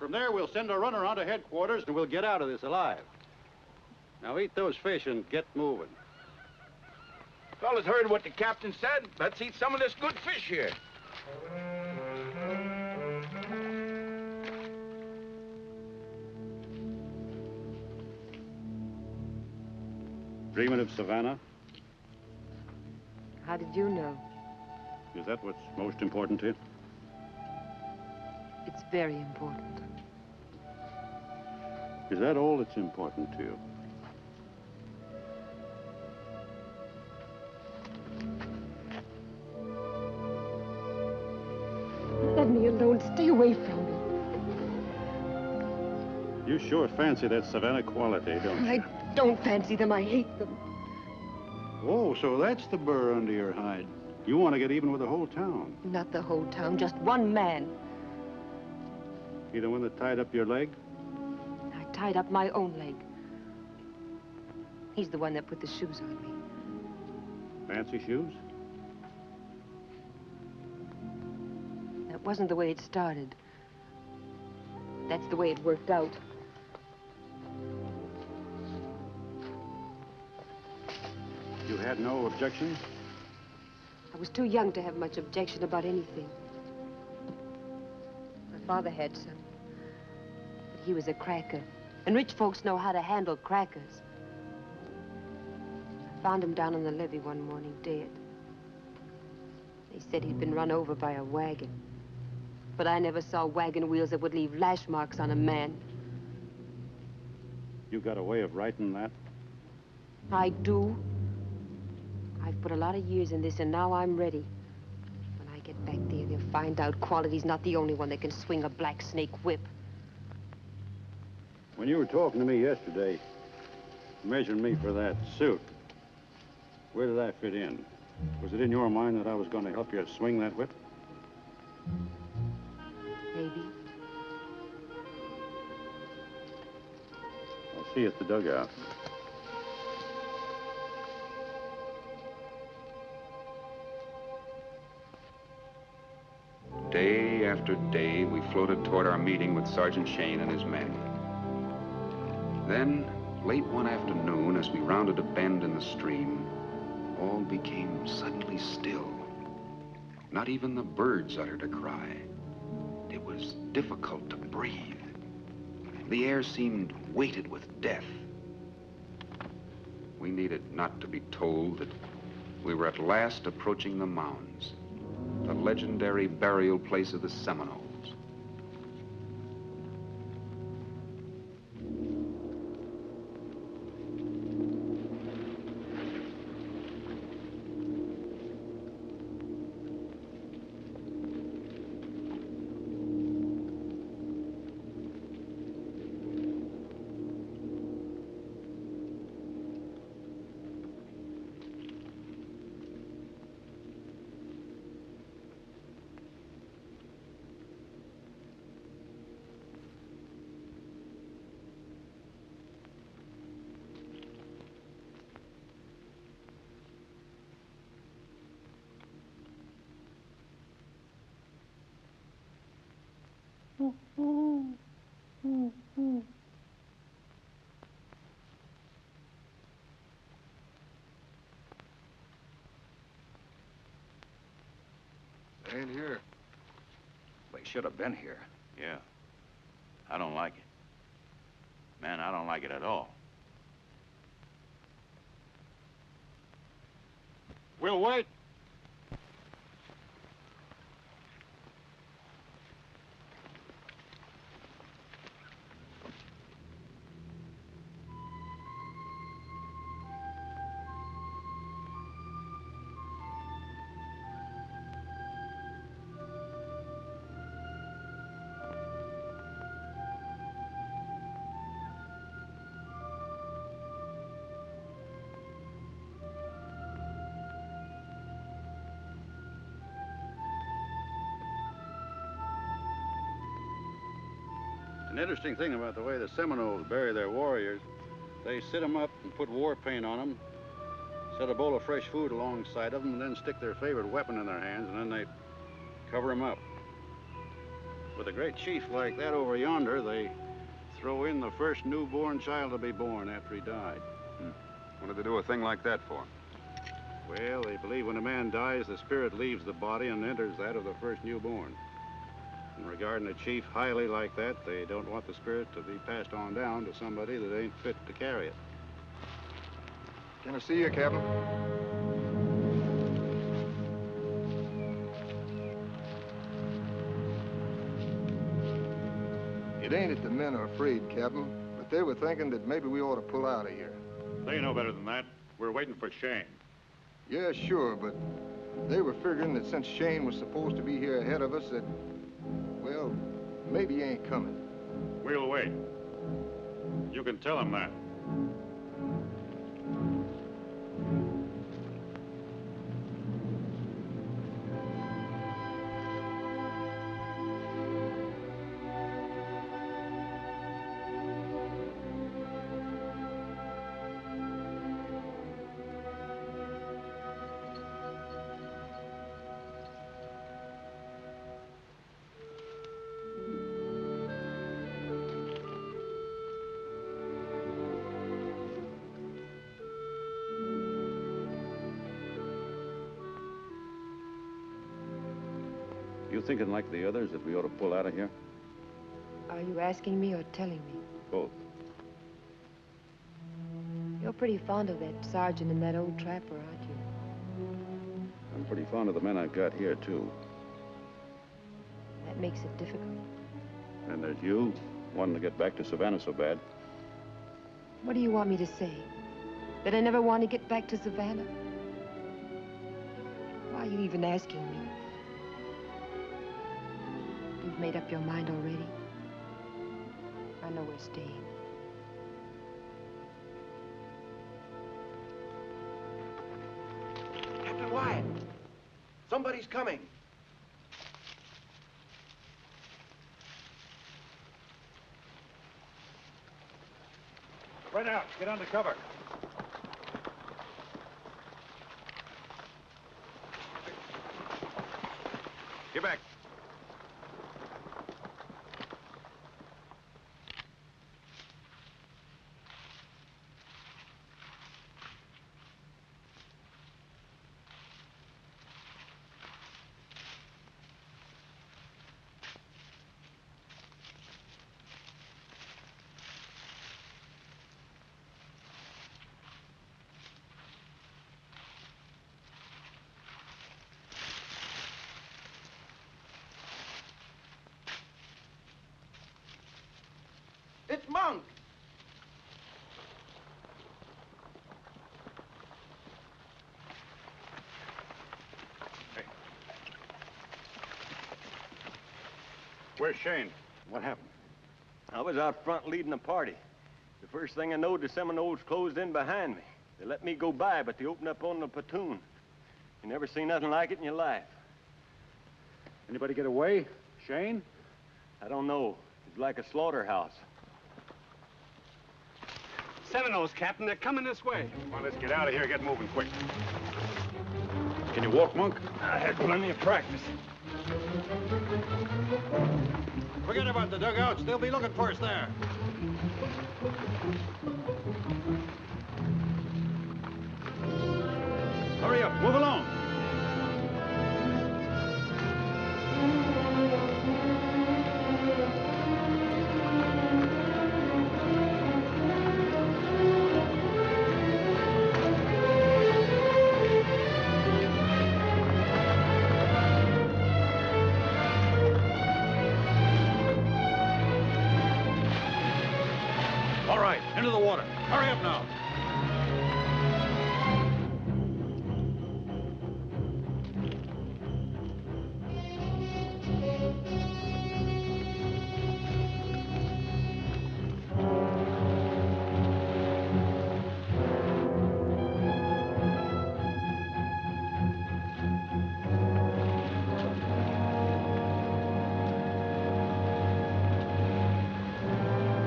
From there, we'll send a runner on to headquarters, and we'll get out of this alive. Now, eat those fish and get moving. Fellas heard what the captain said. Let's eat some of this good fish here. Dreaming of Savannah? How did you know? Is that what's most important to you? It's very important. Is that all that's important to you? Let me alone. Stay away from me. You sure fancy that Savannah quality, don't you? I don't fancy them. I hate them. Oh, so that's the burr under your hide. You want to get even with the whole town. Not the whole town, just one man. He the one that tied up your leg? I tied up my own leg. He's the one that put the shoes on me. Fancy shoes? That wasn't the way it started. That's the way it worked out. You had no objection? I was too young to have much objection about anything. My father had some. But he was a cracker. And rich folks know how to handle crackers. I found him down on the levee one morning, dead. They said he'd been run over by a wagon. But I never saw wagon wheels that would leave lash marks on a man. You got a way of writing that? I do. I've put a lot of years in this, and now I'm ready. When I get back there, they'll find out Quality's not the only one that can swing a black snake whip. When you were talking to me yesterday, measuring me for that suit, where did I fit in? Was it in your mind that I was going to help you swing that whip? Maybe. I'll see you at the dugout. Day after day, we floated toward our meeting with Sergeant Shane and his men. Then, late one afternoon, as we rounded a bend in the stream, all became suddenly still. Not even the birds uttered a cry. It was difficult to breathe. The air seemed weighted with death. We needed not to be told that we were at last approaching the mounds, the legendary burial place of the Seminoles. They ain't here. They should have been here. Yeah. I don't like it. Man, I don't like it at all. We'll wait. An interesting thing about the way the Seminoles bury their warriors, they sit them up and put war paint on them, set a bowl of fresh food alongside of them, and then stick their favorite weapon in their hands, and then they cover them up. With a great chief like that over yonder, they throw in the first newborn child to be born after he died. What did they do a thing like that for? Well, they believe when a man dies, the spirit leaves the body and enters that of the first newborn. And regarding a chief highly like that, they don't want the spirit to be passed on down to somebody that ain't fit to carry it. Can I see you, Captain? It ain't that the men are afraid, Captain, but that they were thinking that maybe we ought to pull out of here. They know better than that. We're waiting for Shane. Yeah, sure, but they were figuring that since Shane was supposed to be here ahead of us, that, well, maybe he ain't coming. We'll wait. You can tell him that. You thinking like the others that we ought to pull out of here? Are you asking me or telling me? Both. You're pretty fond of that sergeant and that old trapper, aren't you? I'm pretty fond of the men I've got here, too. That makes it difficult. And there's you, wanting to get back to Savannah so bad. What do you want me to say? That I never want to get back to Savannah? Why are you even asking me? You've made up your mind already. I know we're staying. Captain Wyatt, somebody's coming. Right out. Get under cover. Get back. It's Monk. Where's Shane? What happened? I was out front leading a party. The first thing I knowed, the Seminoles closed in behind me. They let me go by, but they opened up on the platoon. You never seen nothing like it in your life. Anybody get away? Shane? I don't know. It's like a slaughterhouse. Seminoles, Captain. They're coming this way. Come on, let's get out of here. Get moving quick. Can you walk, Monk? I had plenty of practice. Forget about the dugouts. They'll be looking for us there. Hurry up. Move along. All right, into the water. Hurry up now.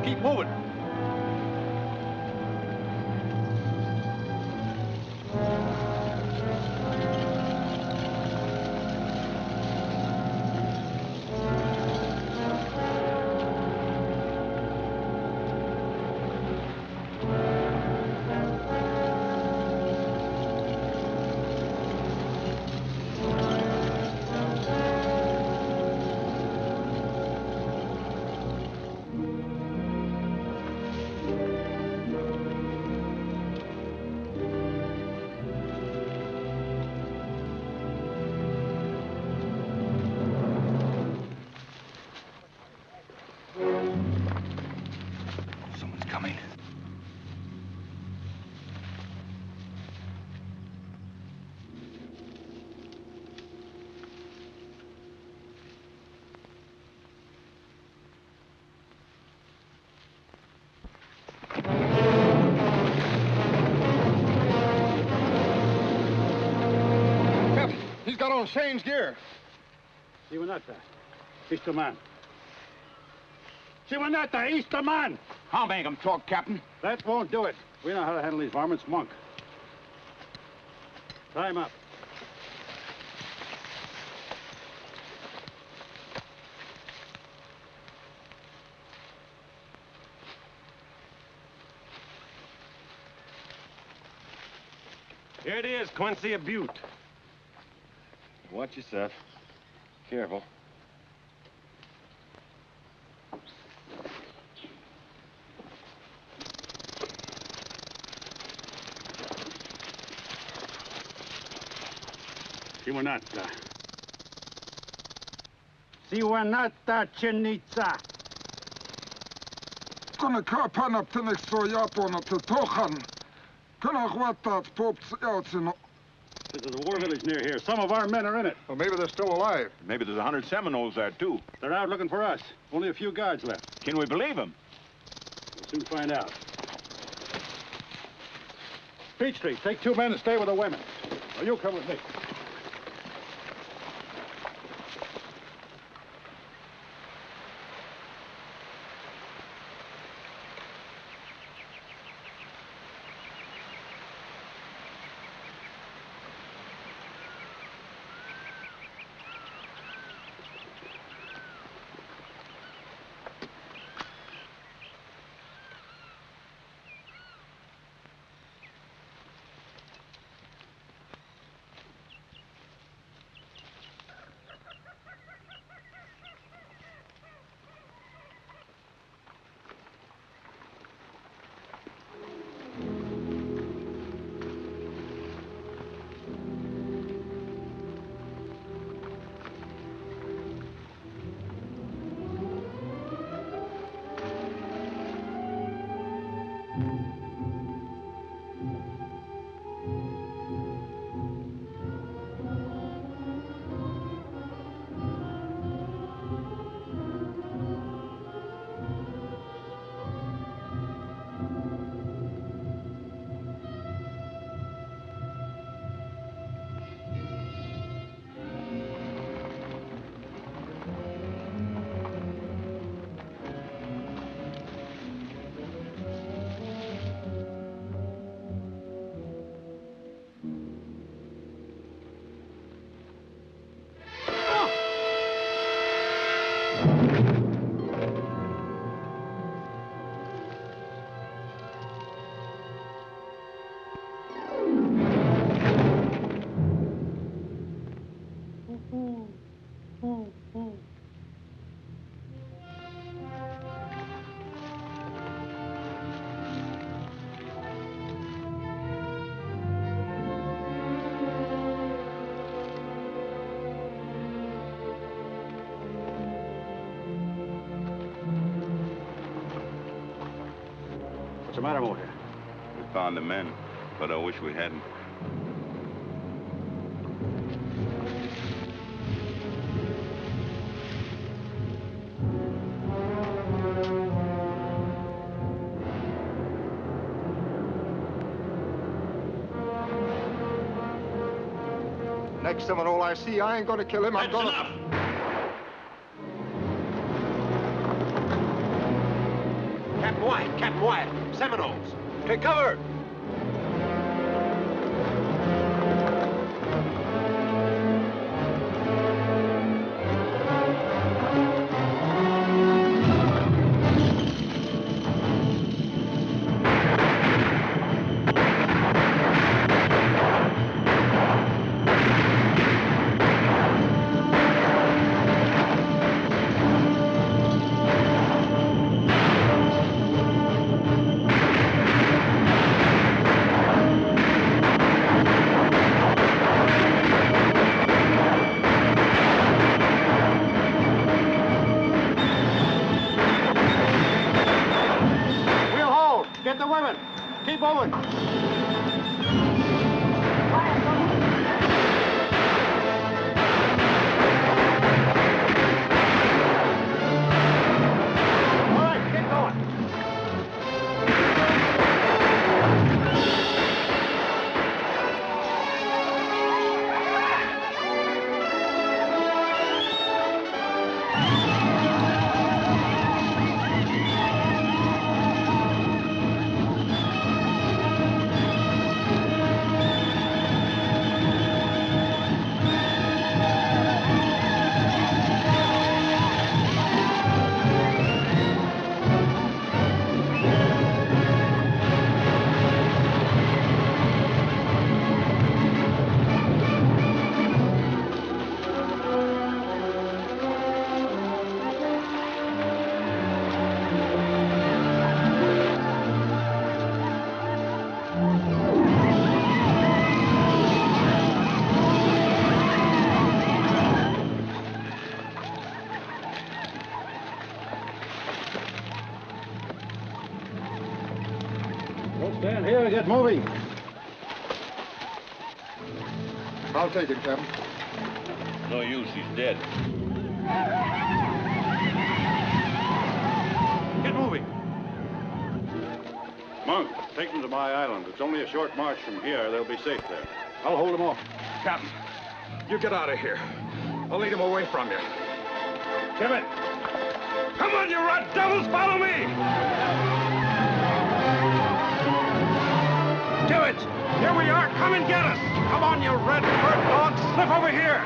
Keep moving. got on Shane's gear. Simonetta, Easter man. Simonetta, Easter man! I'll make him talk, Captain. That won't do it. We know how to handle these varmints, Monk. Tie him up. Here it is, Quincy, a butte. Watch yourself. Careful. Simonetta. Simonetta, Chinitsa. Kunnen kapan op de niks voor Japan op de tochen. Kunnen wat dat pops out in. This is a war village near here. Some of our men are in it. Well, maybe they're still alive. Maybe there's 100 Seminoles there, too. They're out looking for us. Only a few guards left. Can we believe them? We'll soon find out. Peachtree, take 2 men and stay with the women. Or you come with me. What's the matter, Motor? We found the men, but I wish we hadn't. Next Seminole I see, I ain't gonna kill him. I'm gonna... enough! Captain Wyatt, Seminoles. Take cover! Get the women. Keep moving. All right, get going. Don't stand here. Get moving. I'll take it, Captain. No use. He's dead. Get moving. Monk, take them to my island. It's only a short march from here. They'll be safe there. I'll hold them off. Captain, you get out of here. I'll lead him away from you. Kemet! Come on, you rat devils, follow me! Do it! Here we are, come and get us! Come on, you red bird dogs, slip over here!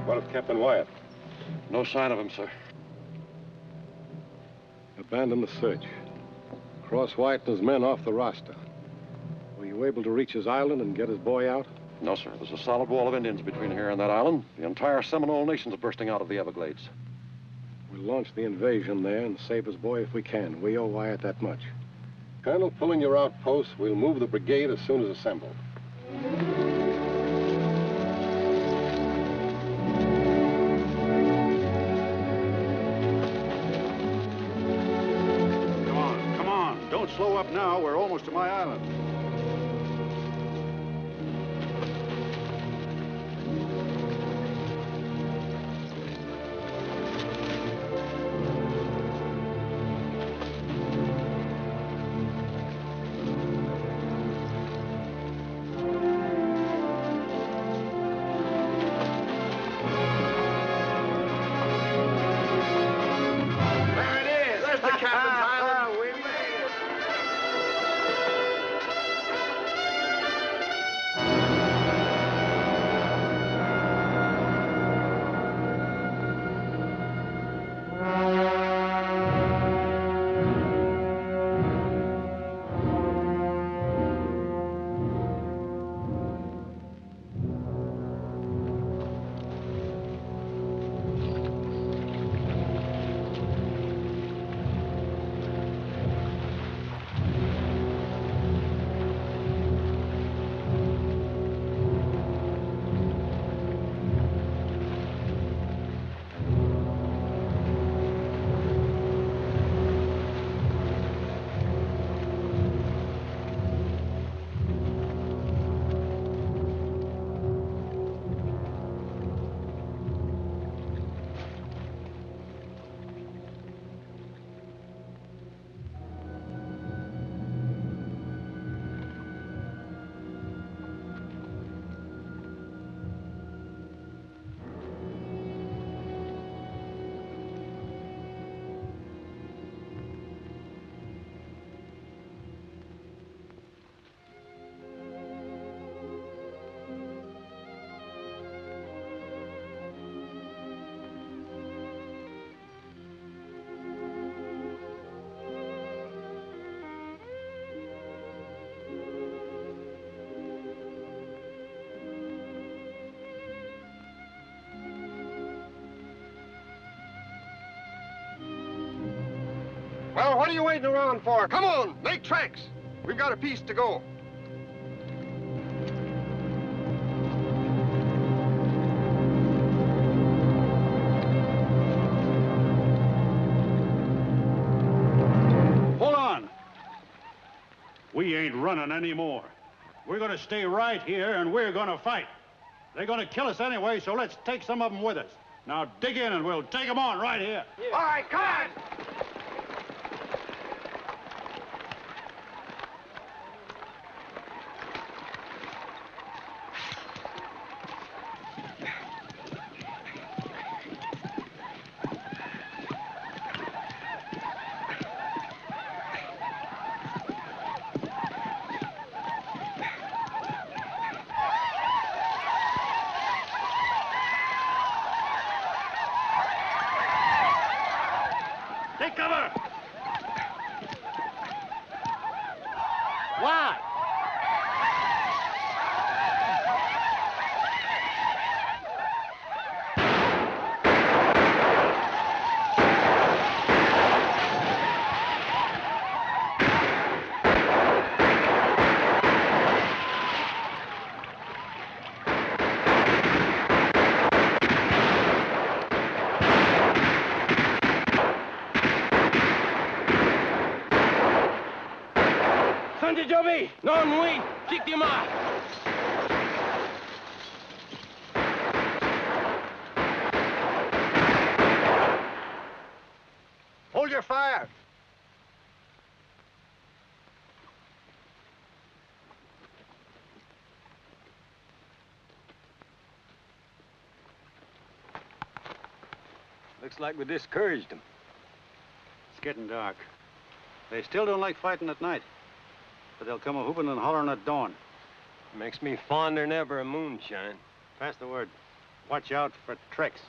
What of Captain Wyatt? No sign of him, sir. Abandon the search. Cross Wyatt and his men off the roster. Were you able to reach his island and get his boy out? No, sir. There's a solid wall of Indians between here and that island. The entire Seminole Nation's bursting out of the Everglades. We'll launch the invasion there and save his boy if we can. We owe Wyatt that much. Colonel, pull in your outposts. We'll move the brigade as soon as assembled. Come on. Don't slow up now. We're almost to my island. Well, what are you waiting around for? Come on, make tracks. We've got a piece to go. Hold on. We ain't running anymore. We're going to stay right here, and we're going to fight. They're going to kill us anyway, so let's take some of them with us. Now dig in, and we'll take them on right here. Yeah. All right, come on. Take cover! Why? Joby! Non, oui! Effectivement! Hold your fire! Looks like we discouraged them. It's getting dark. They still don't like fighting at night. But they'll come a-whooping and hollering at dawn. Makes me fonder than ever of moonshine. Pass the word. Watch out for tricks.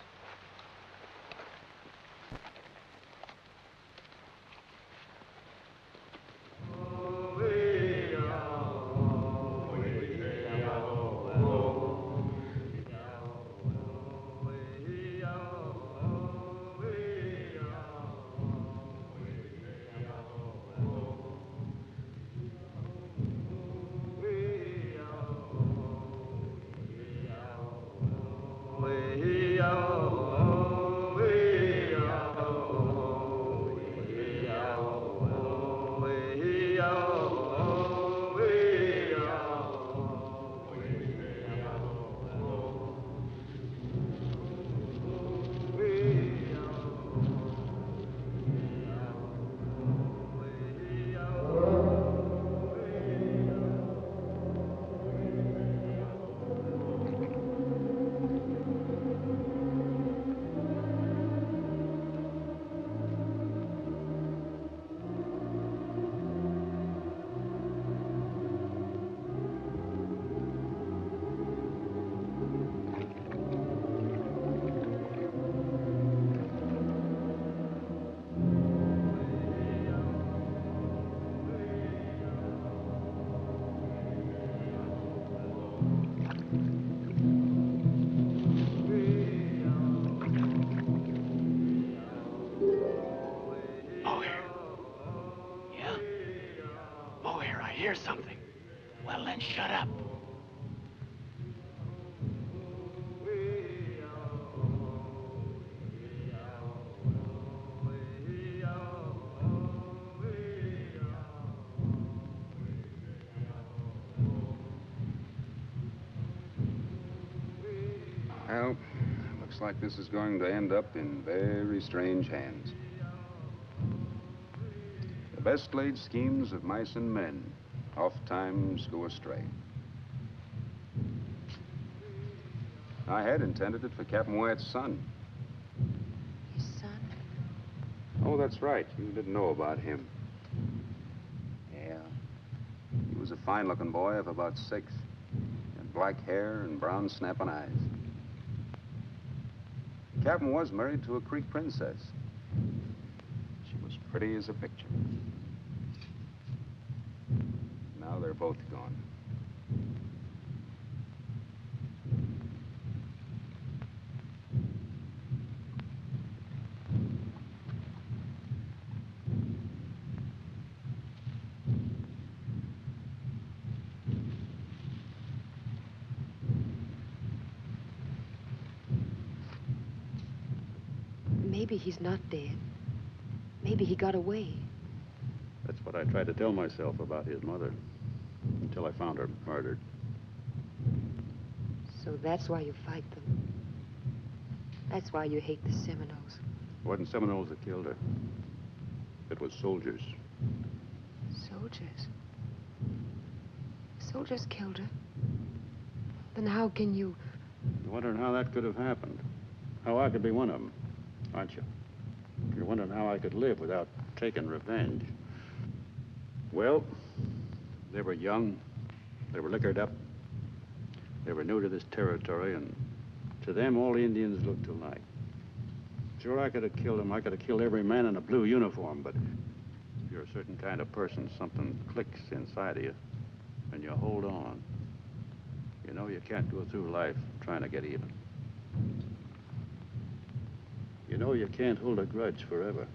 Hear something. Well, then shut up. Well, looks like this is going to end up in very strange hands. The best laid schemes of mice and men oftentimes go astray. I had intended it for Captain Wyatt's son. His son? Oh, that's right. You didn't know about him. Yeah. He was a fine-looking boy of about 6. Had black hair and brown snapping eyes. Captain was married to a Creek princess. She was pretty as a picture. Now they're both gone. Maybe he's not dead. Maybe he got away. That's what I tried to tell myself about his mother, until I found her murdered. So that's why you fight them. That's why you hate the Seminoles. It wasn't Seminoles that killed her. It was soldiers. Soldiers? Soldiers killed her? Then how can you... You're wondering how that could have happened. How I could be one of them, aren't you? You're wondering how I could live without taking revenge. Well, they were young. They were liquored up. They were new to this territory, and to them, all Indians looked alike. Sure, I could have killed them. I could have killed every man in a blue uniform, but if you're a certain kind of person, something clicks inside of you, and you hold on. You know you can't go through life trying to get even. You know you can't hold a grudge forever.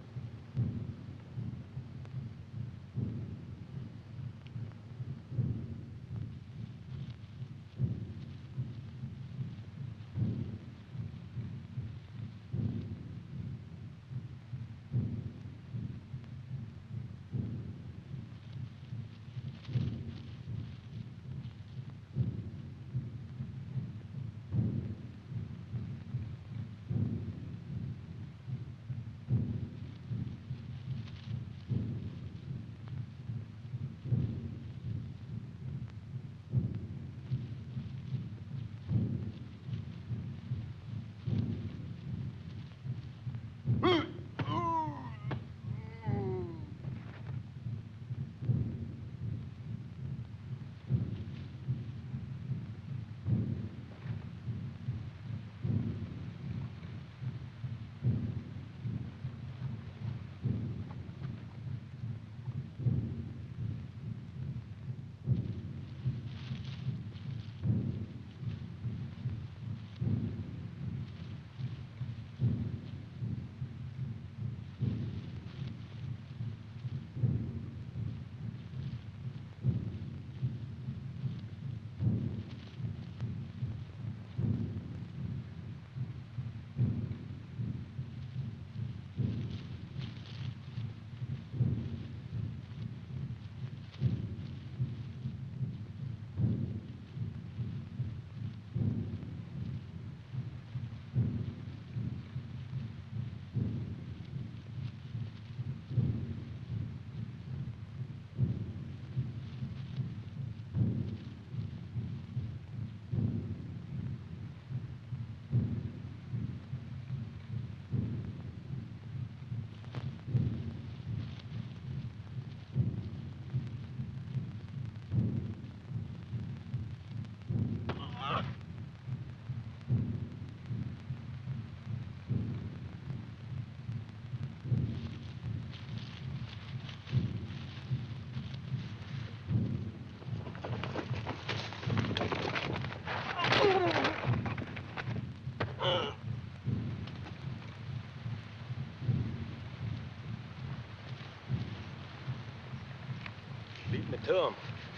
me to them.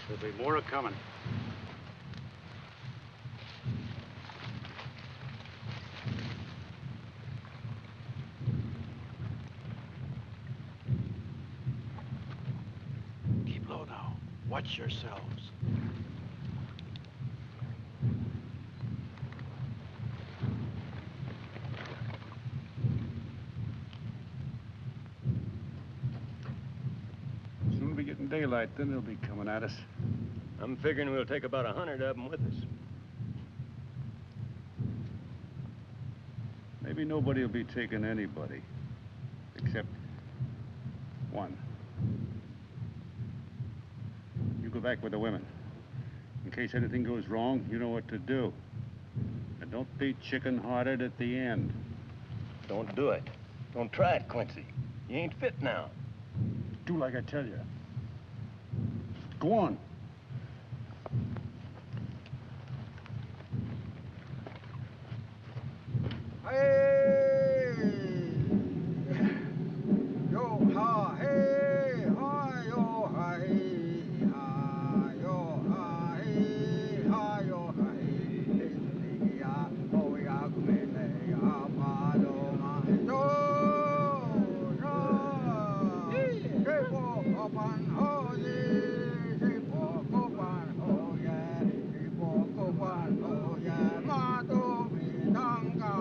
There'll be more a-coming. Keep low now. Watch yourselves. Soon we get in daylight, then they'll be coming at us. I'm figuring we'll take about 100 of them with us. Maybe nobody will be taking anybody, except one. You go back with the women. In case anything goes wrong, you know what to do. And don't be chicken-hearted at the end. Don't do it. Don't try it, Quincy. You ain't fit now. Do like I tell you. Go on. Hey! Yo ha hey ha yo ha hey ha yo ha hey ha yo ha hey ya oh ya kumele ya pa do ma yo yo hey po opan ho ye hey po opan ho ye hey po opan ho ye ma do mi dang ka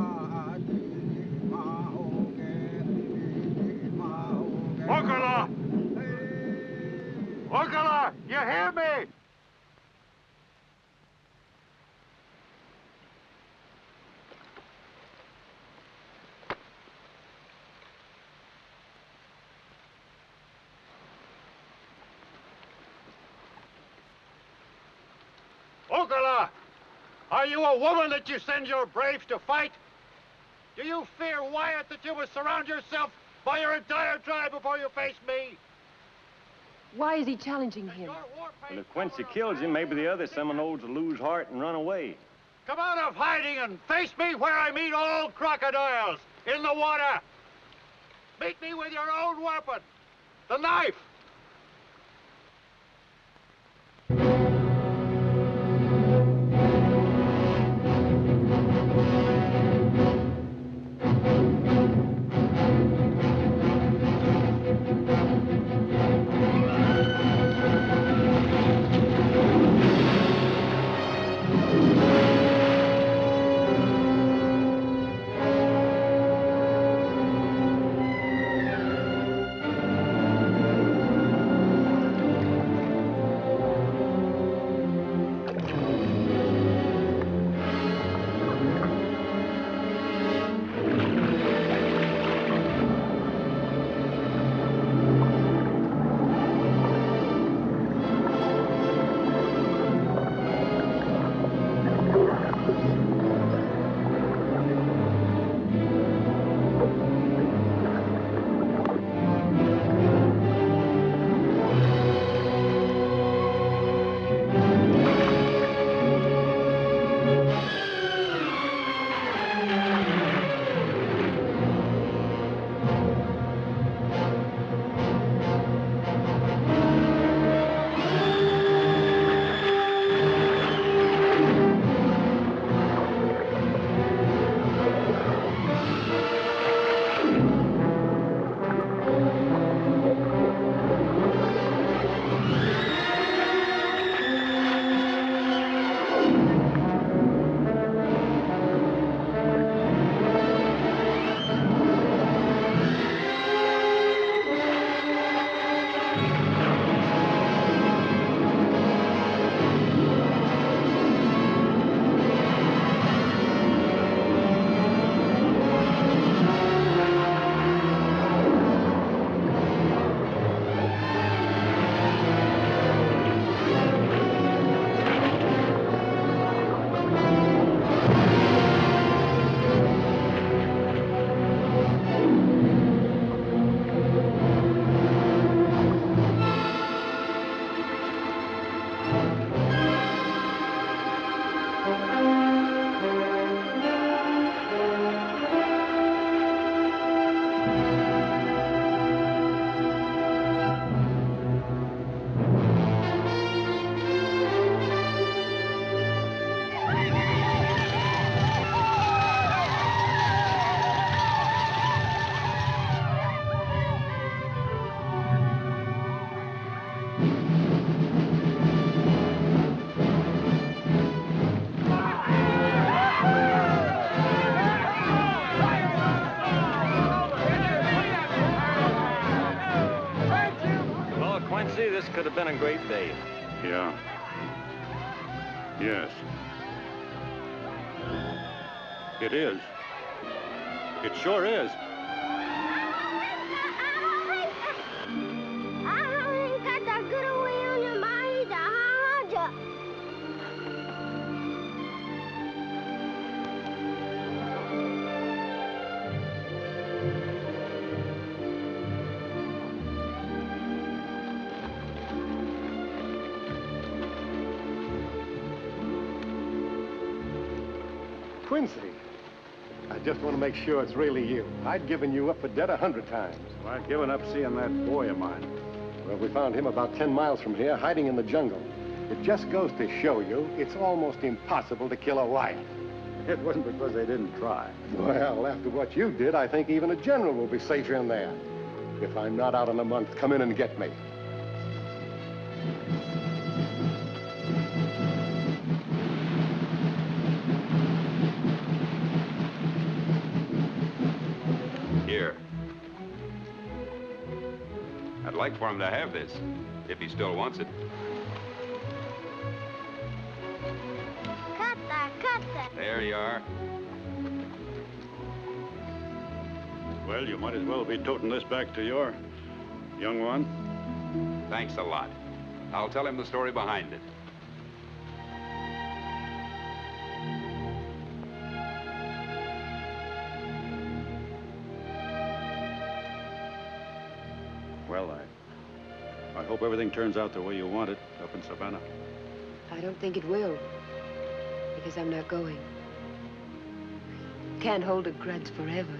Okala! Okala! You hear me? Okala! Are you a woman that you send your braves to fight? Do you fear, Wyatt, that you will surround yourself by your entire tribe before you face me? Why is he challenging him? And if Quincy kills him, maybe the other Seminoles will lose heart and run away. Come out of hiding and face me where I meet all crocodiles, in the water. Meet me with your own weapon, the knife. Quincy, this could have been a great day. Yeah. Yes. It is. It sure is. Quincy, I just want to make sure it's really you. I'd given you up for dead 100 times. Well, I'd given up seeing that boy of mine. Well, we found him about 10 miles from here, hiding in the jungle. It just goes to show you it's almost impossible to kill a Wyatt. It wasn't because they didn't try. Well, after what you did, I think even a general will be safe in there. If I'm not out in a month, come in and get me. Here. I'd like for him to have this, if he still wants it. There you are. Well, you might as well be toting this back to your young one. Thanks a lot. I'll tell him the story behind it. Well, I hope everything turns out the way you want it up in Savannah. I don't think it will, because I'm not going. Can't hold a grudge forever.